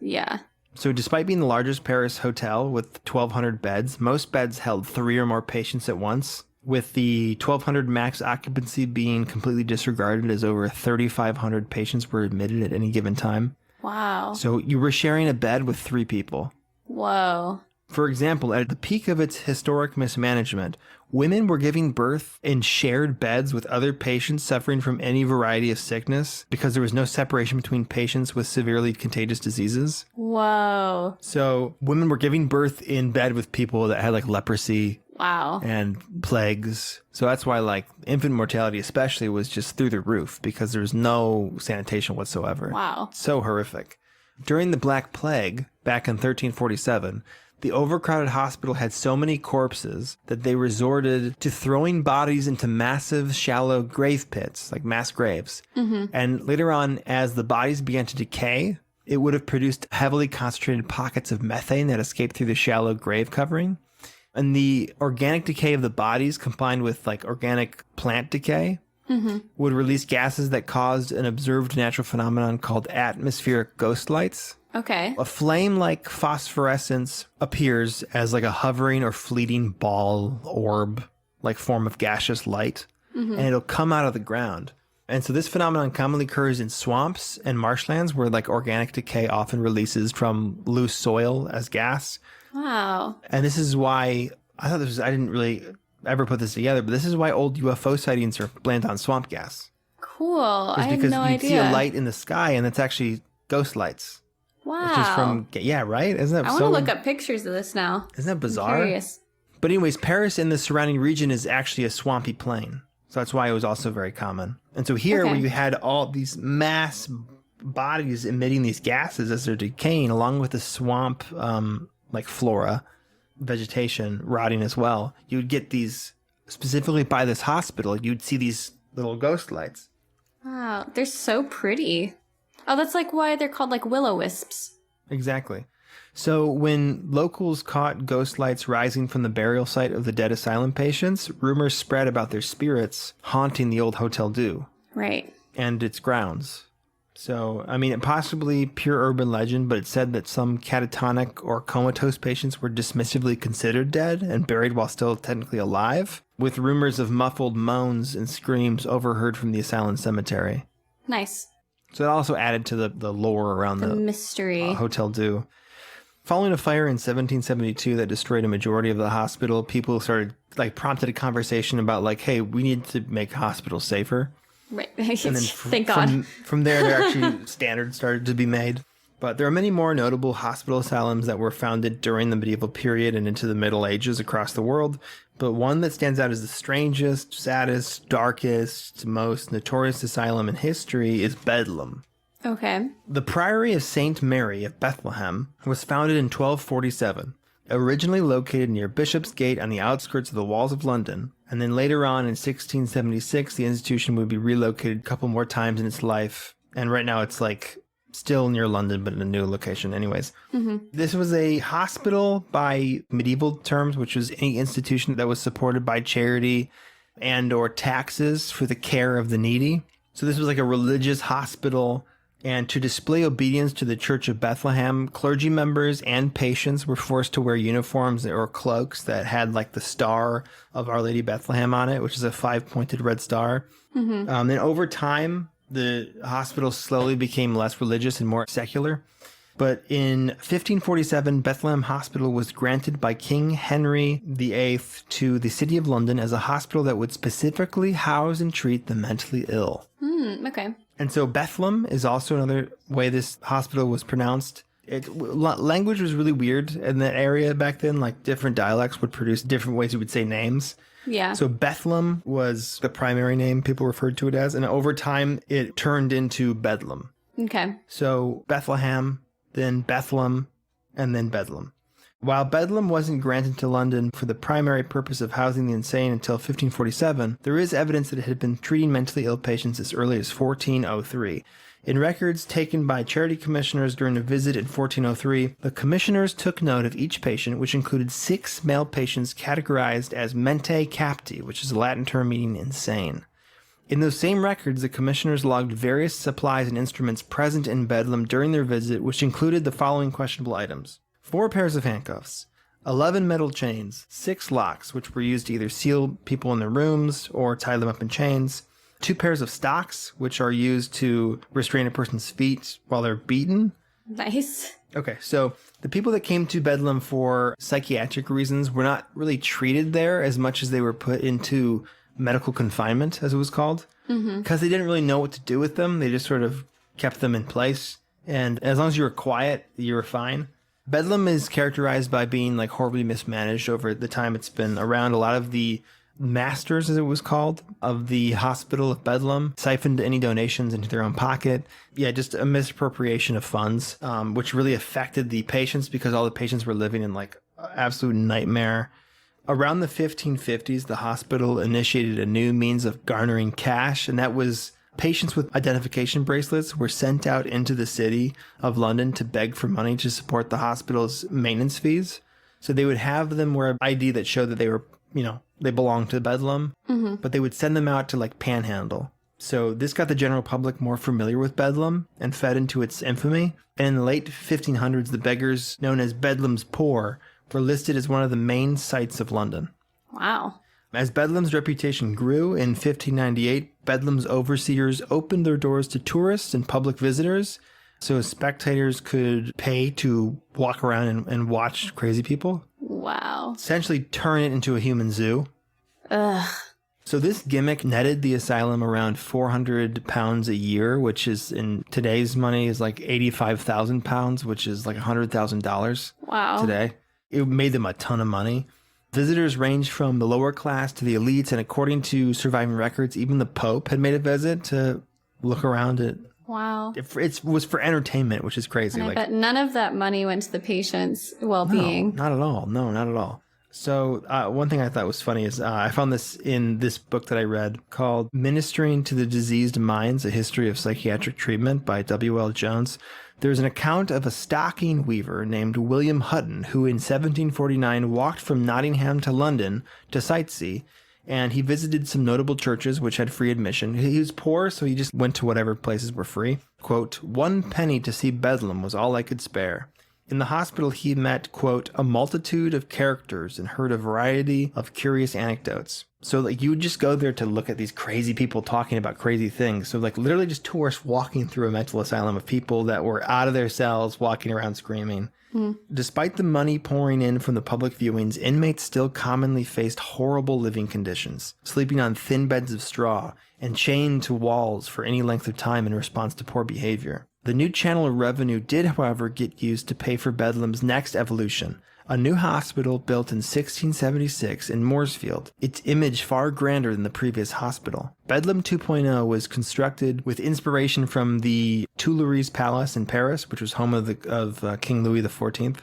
Yeah. So despite being the largest Paris hotel with 1,200 beds, most beds held 3 or more patients at once, with the 1,200 max occupancy being completely disregarded as over 3,500 patients were admitted at any given time. Wow. So you were sharing a bed with 3 people. Whoa. For example, at the peak of its historic mismanagement, women were giving birth in shared beds with other patients suffering from any variety of sickness because there was no separation between patients with severely contagious diseases. Whoa. So women were giving birth in bed with people that had like leprosy. Wow. And plagues. So that's why like infant mortality especially was just through the roof because there was no sanitation whatsoever. Wow. So horrific. During the Black Plague, back in 1347, the overcrowded hospital had so many corpses that they resorted to throwing bodies into massive, shallow grave pits, like mass graves. Mm-hmm. And later on, as the bodies began to decay, it would have produced heavily concentrated pockets of methane that escaped through the shallow grave covering. And the organic decay of the bodies combined with like organic plant decay would release gases that caused an observed natural phenomenon called atmospheric ghost lights. Okay. A flame-like phosphorescence appears as like a hovering or fleeting ball orb, like form of gaseous light, and it'll come out of the ground. And so this phenomenon commonly occurs in swamps and marshlands where like organic decay often releases from loose soil as gas. Wow. And this is why I didn't really ever put this together, but this is why old UFO sightings are blamed on swamp gas. Cool. I had because no you idea. see a light in the sky and it's actually ghost lights. Wow. It's just from, yeah, right? Isn't that I want to look up pictures of this now. Isn't that I'm bizarre? curious. But anyways, Paris and the surrounding region is actually a swampy plain. So that's why it was also very common. And so here where you had all these mass bodies emitting these gases as they're decaying, along with the swamp like flora, vegetation rotting as well, you would get these, specifically by this hospital, you'd see these little ghost lights. Wow. They're so pretty. Oh, that's like why they're called like will-o-wisps. Exactly. So when locals caught ghost lights rising from the burial site of the dead asylum patients, rumors spread about their spirits haunting the old Hotel Dieu. Right. And its grounds. So, I mean, possibly pure urban legend, but it said that some catatonic or comatose patients were dismissively considered dead and buried while still technically alive, with rumors of muffled moans and screams overheard from the asylum cemetery. Nice. So it also added to the lore around the mystery. Hotel Dieu. Following a fire in 1772 that destroyed a majority of the hospital, people started, like, prompted a conversation about, like, hey, we need to make hospitals safer. Right. And then Thank God. From there actually standards started to be made. But there are many more notable hospital asylums that were founded during the medieval period and into the Middle Ages across the world. But one that stands out as the strangest, saddest, darkest, most notorious asylum in history is Bedlam. Okay. The Priory of St. Mary of Bethlehem was founded in 1247, originally located near Bishopsgate on the outskirts of the walls of London, and then later on in 1676, the institution would be relocated a couple more times in its life, and right now it's like still near London, but in a new location anyways. This was a hospital by medieval terms, which was any institution that was supported by charity and or taxes for the care of the needy. So this was like a religious hospital. And to display obedience to the Church of Bethlehem, clergy members and patients were forced to wear uniforms or cloaks that had like the star of Our Lady Bethlehem on it, which is a 5-pointed red star. Then over time, the hospital slowly became less religious and more secular. But in 1547, Bethlehem Hospital was granted by King Henry VIII to the City of London as a hospital that would specifically house and treat the mentally ill. Okay. And so Bethlehem is also another way this hospital was pronounced. Language was really weird in that area back then. Like different dialects would produce different ways you would say names. Yeah. So Bethlehem was the primary name people referred to it as. And over time, it turned into Bedlam. Okay. So Bethlehem, then Bethlehem, and then Bedlam. While Bedlam wasn't granted to London for the primary purpose of housing the insane until 1547, there is evidence that it had been treating mentally ill patients as early as 1403. In records taken by charity commissioners during a visit in 1403, the commissioners took note of each patient, which included 6 male patients categorized as mente capti, which is a Latin term meaning insane. In those same records, the commissioners logged various supplies and instruments present in Bedlam during their visit, which included the following questionable items: 4 pairs of handcuffs, 11 metal chains, 6 locks, which were used to either seal people in their rooms or tie them up in chains, 2 pairs of stocks, which are used to restrain a person's feet while they're beaten, Nice. Okay, so the people that came to Bedlam for psychiatric reasons were not really treated there as much as they were put into medical confinement, as it was called, because they didn't really know what to do with them. They just sort of kept them in place. And as long as you were quiet, you were fine. Bedlam is characterized by being like horribly mismanaged over the time it's been around. A lot of the masters, as it was called, of the Hospital of Bedlam siphoned any donations into their own pocket. Yeah, just a misappropriation of funds, which really affected the patients because all the patients were living in like absolute nightmare. Around the 1550s, the hospital initiated a new means of garnering cash, and that was patients with identification bracelets were sent out into the city of London to beg for money to support the hospital's maintenance fees. So they would have them wear an ID that showed that they were, they belonged to Bedlam, but they would send them out to like panhandle. So this got the general public more familiar with Bedlam and fed into its infamy. And in the late 1500s, the beggars known as Bedlam's Poor were listed as one of the main sights of London. Wow. As Bedlam's reputation grew in 1598, Bedlam's overseers opened their doors to tourists and public visitors, so spectators could pay to walk around and watch crazy people. Wow. Essentially turn it into a human zoo. Ugh. So this gimmick netted the asylum around £400 a year, which is in today's money is like £85,000, which is like $100,000 Wow. today. It made them a ton of money. Visitors ranged from the lower class to the elites, and according to surviving records, even the Pope had made a visit to look around it. Wow. It was for entertainment, which is crazy. And I bet none of that money went to the patient's well-being. No, not at all. No, not at all. So one thing I thought was funny is I found this in this book that I read called Ministering to the Diseased Minds, A History of Psychiatric Treatment by W.L. Jones. There's an account of a stocking weaver named William Hutton, who in 1749 walked from Nottingham to London to sightsee, and he visited some notable churches which had free admission. He was poor, so he just went to whatever places were free. Quote, 1 penny to see Bedlam was all I could spare. In the hospital, he met, quote, a multitude of characters and heard a variety of curious anecdotes. So, like, you would just go there to look at these crazy people talking about crazy things. So, like, literally just tourists walking through a mental asylum of people that were out of their cells, walking around screaming. Despite the money pouring in from the public viewings, inmates still commonly faced horrible living conditions, sleeping on thin beds of straw and chained to walls for any length of time in response to poor behavior. The new channel of revenue did, however, get used to pay for Bedlam's next evolution, a new hospital built in 1676 in Mooresfield, its image far grander than the previous hospital. Bedlam 2.0 was constructed with inspiration from the Tuileries Palace in Paris, which was home of King Louis XIV.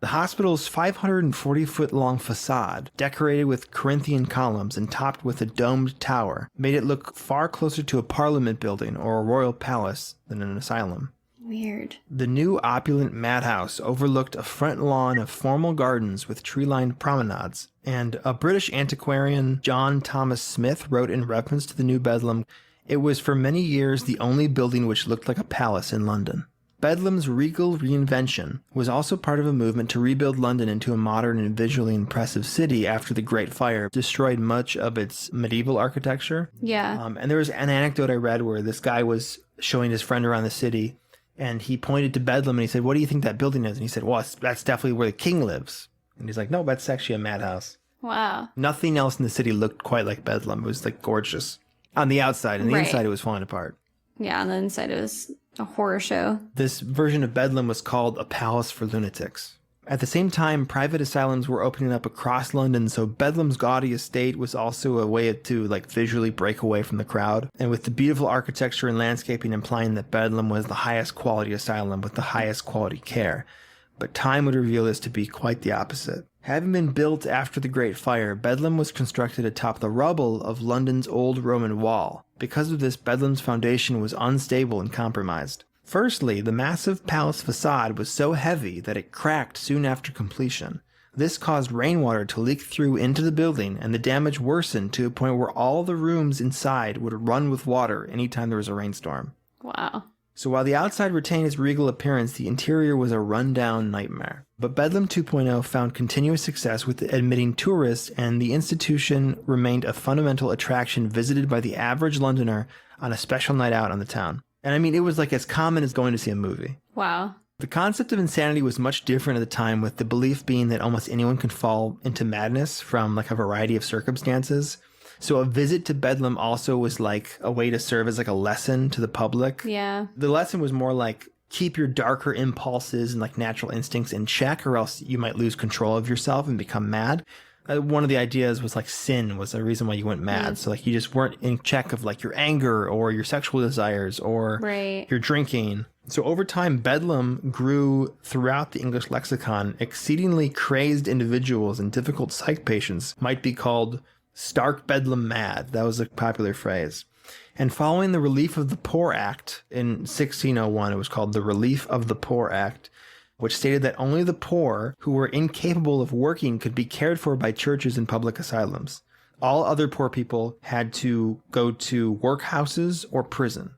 The hospital's 540-foot-long facade, decorated with Corinthian columns and topped with a domed tower, made it look far closer to a parliament building or a royal palace than an asylum. Weird. The new opulent madhouse overlooked a front lawn of formal gardens with tree-lined promenades, and a British antiquarian, John Thomas Smith, wrote in reference to the new Bedlam, "It was for many years the only building which looked like a palace in London." Bedlam's regal reinvention was also part of a movement to rebuild London into a modern and visually impressive city after the Great Fire destroyed much of its medieval architecture. Yeah. And there was an anecdote I read where this guy was showing his friend around the city, and he pointed to Bedlam and he said, "What do you think that building is?" And he said, "Well, that's definitely where the king lives." And he's like, "No, that's actually a madhouse." Wow. Nothing else in the city looked quite like Bedlam. It was like gorgeous on the outside, and the inside it was falling apart. Yeah, on the inside it was a horror show. This version of Bedlam was called a palace for lunatics. At the same time, private asylums were opening up across London, so Bedlam's gaudy estate was also a way to visually break away from the crowd. And with the beautiful architecture and landscaping implying that Bedlam was the highest quality asylum with the highest quality care. But time would reveal this to be quite the opposite. Having been built after the Great Fire, Bedlam was constructed atop the rubble of London's old Roman wall. Because of this, Bedlam's foundation was unstable and compromised. Firstly, the massive palace facade was so heavy that it cracked soon after completion. This caused rainwater to leak through into the building, and the damage worsened to a point where all the rooms inside would run with water anytime there was a rainstorm. Wow. So while the outside retained its regal appearance, the interior was a run-down nightmare. But Bedlam 2.0 found continuous success with admitting tourists, and the institution remained a fundamental attraction visited by the average Londoner on a special night out on the town. And I mean, it was like as common as going to see a movie. Wow. The concept of insanity was much different at the time, with the belief being that almost anyone can fall into madness from like a variety of circumstances. So a visit to Bedlam also was like a way to serve as like a lesson to the public. Yeah. The lesson was more like, keep your darker impulses and like natural instincts in check, or else you might lose control of yourself and become mad. One of the ideas was like sin was the reason why you went mad. So like you just weren't in check of like your anger or your sexual desires or your drinking. So over time, Bedlam grew throughout the English lexicon. Exceedingly crazed individuals and difficult psych patients might be called stark Bedlam mad. That was a popular phrase. And following the Relief of the Poor Act in 1601, it was called the Relief of the Poor Act, which stated that only the poor who were incapable of working could be cared for by churches and public asylums. All other poor people had to go to workhouses or prison.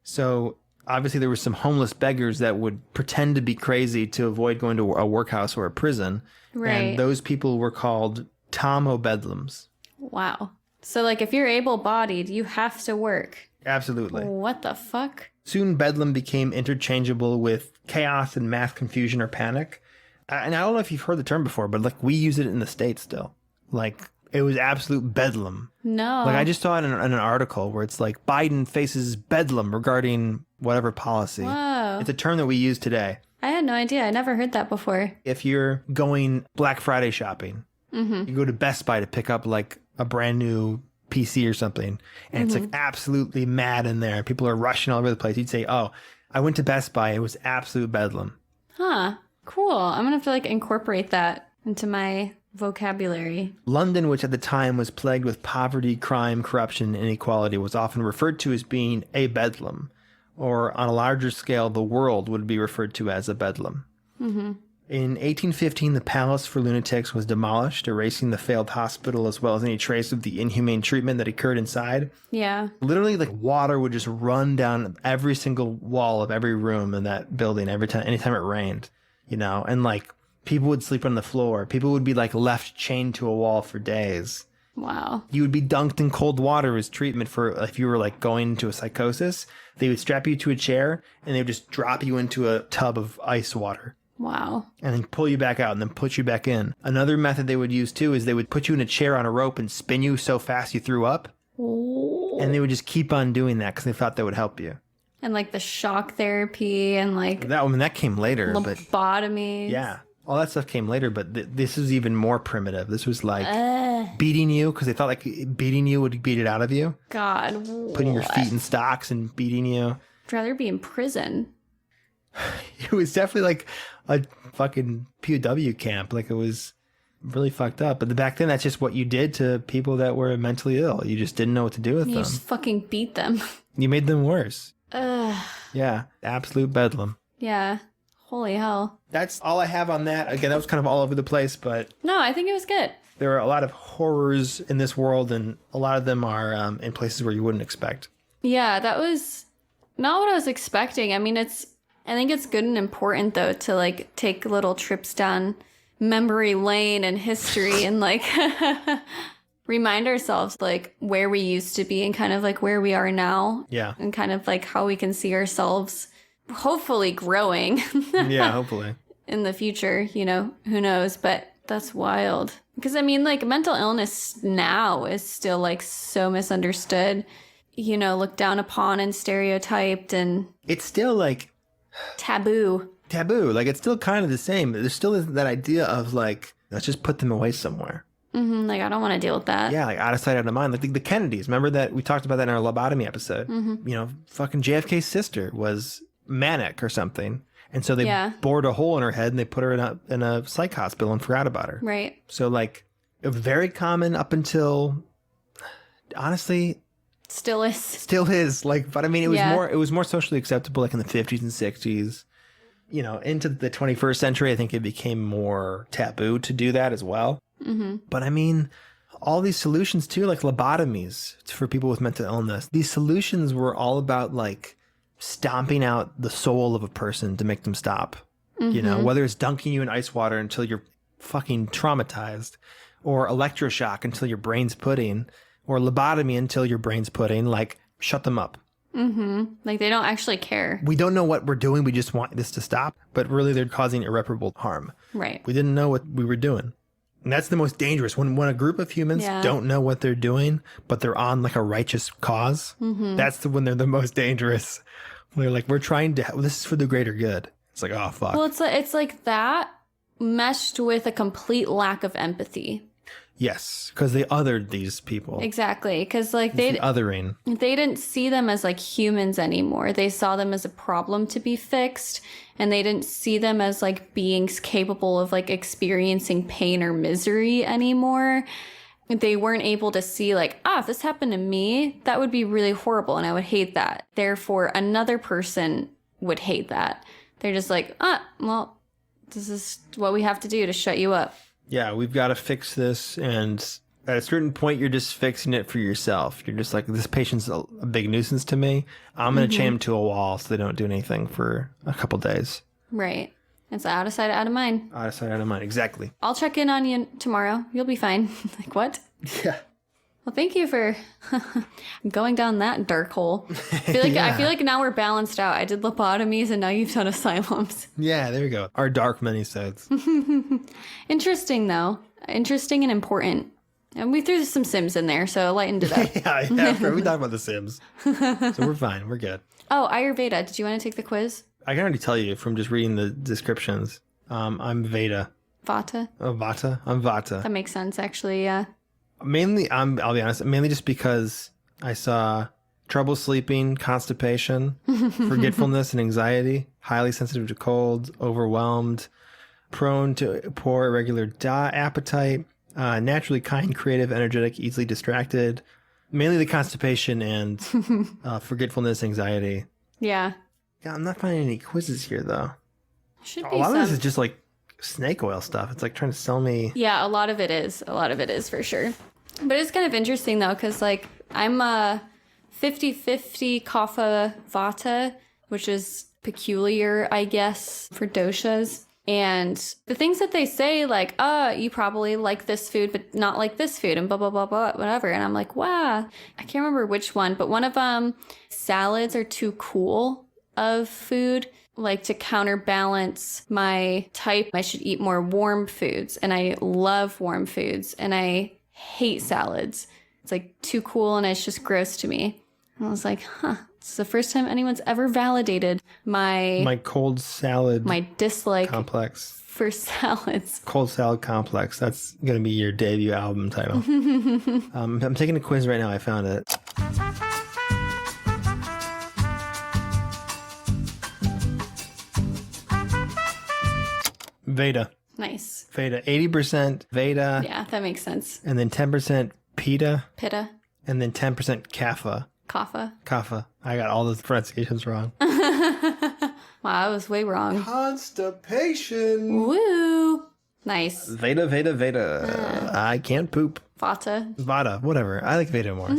So obviously there were some homeless beggars that would pretend to be crazy to avoid going to a workhouse or a prison. Right. And those people were called Tom O'Bedlams. Wow. So like if you're able-bodied, you have to work. Absolutely. What the fuck? Soon Bedlam became interchangeable with chaos and mass confusion or panic. And I don't know if you've heard the term before, but like we use it in the States still. Like it was absolute bedlam. No. Like I just saw it in an article where it's like Biden faces bedlam regarding whatever policy. Whoa. It's a term that we use today. I had no idea. I never heard that before. If you're going Black Friday shopping, you go to Best Buy to pick up like a brand new PC or something, and it's like absolutely mad in there. People are rushing all over the place. You'd say, oh, I went to Best Buy. It was absolute bedlam. Huh. Cool. I'm going to have to like incorporate that into my vocabulary. London, which at the time was plagued with poverty, crime, corruption, and inequality, was often referred to as being a bedlam. Or on a larger scale, the world would be referred to as a bedlam. In 1815, the Palace for Lunatics was demolished, erasing the failed hospital as well as any trace of the inhumane treatment that occurred inside. Yeah. Literally, like water would just run down every single wall of every room in that building anytime it rained, you know, and like people would sleep on the floor. People would be like left chained to a wall for days. Wow. You would be dunked in cold water as treatment for if you were like going into a psychosis. They would strap you to a chair and they would just drop you into a tub of ice water. Wow. And then pull you back out and then put you back in. Another method they would use too is they would put you in a chair on a rope and spin you so fast you threw up. Ooh. And they would just keep on doing that because they thought that would help you. And like the shock therapy and like That came later. lobotomies. Yeah. All that stuff came later, but this is even more primitive. This was like beating you because they thought like beating you would beat it out of you. God. Putting your feet in stocks and beating you. I'd rather be in prison. It was definitely like a fucking POW camp. Like it was really fucked up. But back then, that's just what you did to people that were mentally ill. You just didn't know what to do with them. You just fucking beat them. You made them worse. Ugh. Yeah. Absolute bedlam. Yeah. Holy hell. That's all I have on that. Again, that was kind of all over the place, but No, I think it was good. there are a lot of horrors in this world, and a lot of them are in places where you wouldn't expect. Yeah, that was not what I was expecting. I mean, I think it's good and important though to like take little trips down memory lane and history and like remind ourselves like where we used to be and kind of like where we are now. Yeah. And kind of like how we can see ourselves hopefully growing Yeah, hopefully. in the future, you know, who knows, but that's wild. Because I mean, like mental illness now is still like so misunderstood, you know, looked down upon and stereotyped and It's still like taboo. Like it's still kind of the same. There still isn't that idea of like, let's just put them away somewhere. Like, I don't want to deal with that. Yeah, like out of sight, out of mind. Like the Kennedys. Remember that we talked about that in our lobotomy episode? You know, fucking JFK's sister was manic or something. And so they bored a hole in her head and they put her in a psych hospital and forgot about her. Right. So like it was very common up until, honestly, Still is. still is. Like, but I mean, it was more socially acceptable like in the 50s and 60s. You know, into the 21st century, I think it became more taboo to do that as well. But I mean, all these solutions too, like lobotomies for people with mental illness, these solutions were all about like stomping out the soul of a person to make them stop. You know, whether it's dunking you in ice water until you're fucking traumatized, or electroshock until your brain's pudding, or lobotomy until your brain's pudding, like shut them up. Like, they don't actually care. We don't know what we're doing. We just want this to stop. But really, they're causing irreparable harm. Right. We didn't know what we were doing. And that's the most dangerous. When a group of humans don't know what they're doing, but they're on like a righteous cause, that's when they're the most dangerous. They're like, we're trying to, this is for the greater good. It's like, oh, fuck. Well, it's like that meshed with a complete lack of empathy. Yes, because they othered these people. Exactly, because like The othering. they didn't see them as like humans anymore. They saw them as a problem to be fixed, and they didn't see them as like beings capable of like experiencing pain or misery anymore. They weren't able to see like, if this happened to me, that would be really horrible and I would hate that. Therefore, another person would hate that. They're just like, well, this is what we have to do to shut you up. Yeah, we've got to fix this. And at a certain point, you're just fixing it for yourself. You're just like, this patient's a big nuisance to me. I'm going to chain them to a wall so they don't do anything for a couple days. Right. It's out of sight, out of mind. Out of sight, out of mind. Exactly. I'll check in on you tomorrow. You'll be fine. Like, what? Yeah. Well, thank you for going down that dark hole. I feel like now we're balanced out. I did lobotomies and now you've done asylums. Yeah, there we go. Our dark mini-sodes. Interesting, though. Interesting and important. And we threw some Sims in there, so it lightened it up. yeah. We talked about the Sims. So we're fine. We're good. Oh, Ayurveda. Did you want to take the quiz? I can already tell you from just reading the descriptions. I'm Veda. Vata? Oh, Vata? I'm Vata. That makes sense, actually, yeah. Mainly, I'll be honest, mainly just because I saw trouble sleeping, constipation, forgetfulness and anxiety, highly sensitive to cold, overwhelmed, prone to poor irregular appetite, naturally kind, creative, energetic, easily distracted. Mainly the constipation and forgetfulness, anxiety. Yeah. Yeah, I'm not finding any quizzes here, though. Should A be lot some. of this is just like snake oil stuff. It's like trying to sell me. Yeah, a lot of it is. A lot of it is for sure. But it's kind of interesting, though, because, like, I'm a 50-50 Kapha Vata, which is peculiar, I guess, for doshas. And the things that they say, like, you probably like this food, but not like this food, and blah, blah, blah, blah, whatever. And I'm like, wow. I can't remember which one, but one of them, salads are too cool of food. Like, to counterbalance my type, I should eat more warm foods. And I love warm foods. And I hate salads. It's like too cool and it's just gross to me. And I was like, it's the first time anyone's ever validated my cold salad, my dislike complex for salads. Cold salad complex. That's gonna be your debut album title. I'm taking a quiz right now. I found it. Veda. Nice. Veda. 80% Veda. Yeah, that makes sense. And then 10% Pitta. Pitta. And then 10% Kapha. Kapha. Kapha. I got all the pronunciations wrong. Wow, I was way wrong. Constipation. Woo. Nice. Veda, Veda, Veda. I can't poop. Vata. Vada. Whatever. I like Veda more.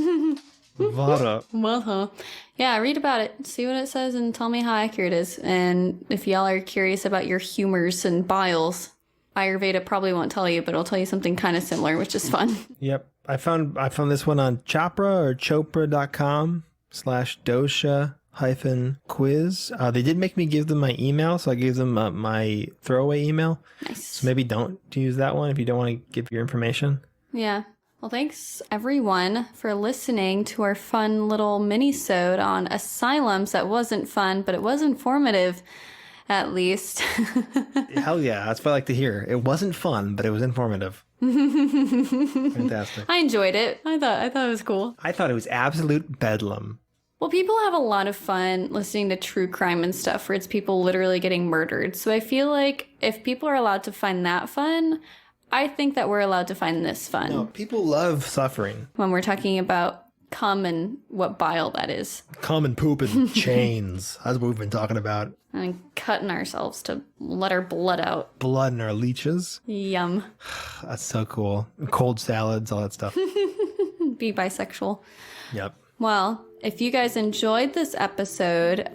Vada. Well, yeah, read about it. See what it says and tell me how accurate it is. And if y'all are curious about your humors and biles, Ayurveda probably won't tell you, but it'll tell you something kind of similar, which is fun. Yep. I found this one on Chopra or chopra.com/dosha-quiz. They did make me give them my email, so I gave them my throwaway email. Nice. So maybe don't use that one if you don't want to give your information. Yeah. Well, thanks everyone for listening to our fun little mini-sode on asylums. That wasn't fun, but it was informative, at least. Hell yeah, that's what I like to hear. It wasn't fun, but it was informative. Fantastic. I enjoyed it. I thought it was cool. I thought it was absolute bedlam. Well, people have a lot of fun listening to true crime and stuff where it's people literally getting murdered. So I feel like if people are allowed to find that fun, I think that we're allowed to find this fun. No, people love suffering. When we're talking about cum and what bile that is. Cum and poop and chains. That's what we've been talking about. And cutting ourselves to let our blood out. Blood in our leeches. Yum. That's so cool. Cold salads, all that stuff. Be bisexual. Yep. Well, If you guys enjoyed this episode,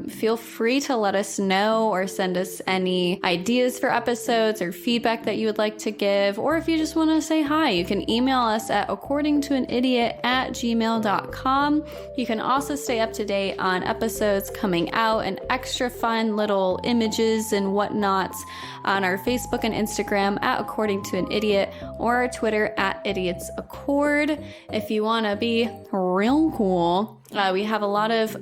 feel free to let us know or send us any ideas for episodes or feedback that you would like to give. Or if you just want to say hi, you can email us at accordingtoanidiot@gmail.com. You can also stay up to date on episodes coming out and extra fun little images and whatnots on our Facebook and Instagram at According to an Idiot, or our Twitter at Idiots Accord. If you want to be real cool, we have a lot of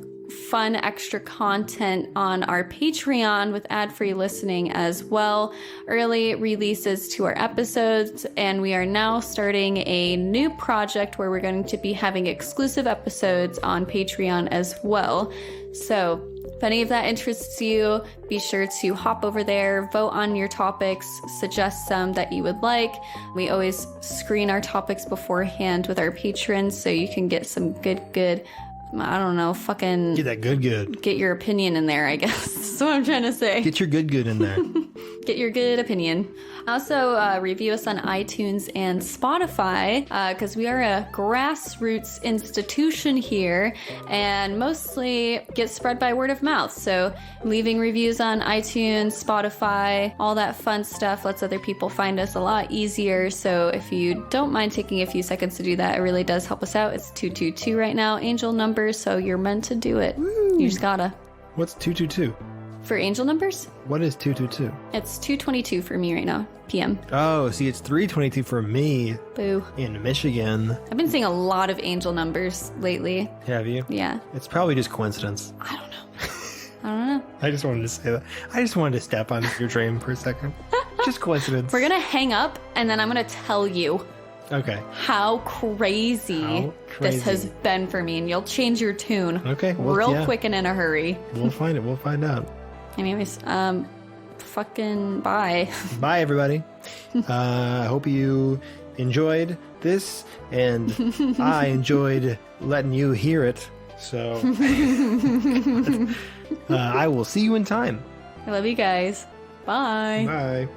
fun extra content on our Patreon with ad-free listening as well, early releases to our episodes, and we are now starting a new project where we're going to be having exclusive episodes on Patreon as well. So if any of that interests you, be sure to hop over there, vote on your topics, suggest some that you would like. We always screen our topics beforehand with our patrons so you can get some good, I don't know, fucking... Get that good. Get your opinion in there, I guess. That's what I'm trying to say. Get your good in there. Get your good opinion. Also, review us on iTunes and Spotify, because we are a grassroots institution here and mostly get spread by word of mouth. So leaving reviews on iTunes, Spotify, all that fun stuff lets other people find us a lot easier. So if you don't mind taking a few seconds to do that, it really does help us out. It's 222 right now, angel numbers, so you're meant to do it. Woo. You just gotta. What's 222? For angel numbers? What is 222? It's 2:22 for me right now, PM. Oh, see, it's 3:22 for me. Boo. In Michigan. I've been seeing a lot of angel numbers lately. Have you? Yeah. It's probably just coincidence. I don't know. I just wanted to say that. I just wanted to step on your dream for a second. Just coincidence. We're gonna hang up, and then I'm gonna tell you okay. how crazy this has been for me, and you'll change your tune. Okay. Well, real quick and in a hurry. We'll find it. We'll find out. Anyways, fucking bye. Bye, everybody. I hope you enjoyed this, and I enjoyed letting you hear it. So I will see you in time. I love you guys. Bye. Bye.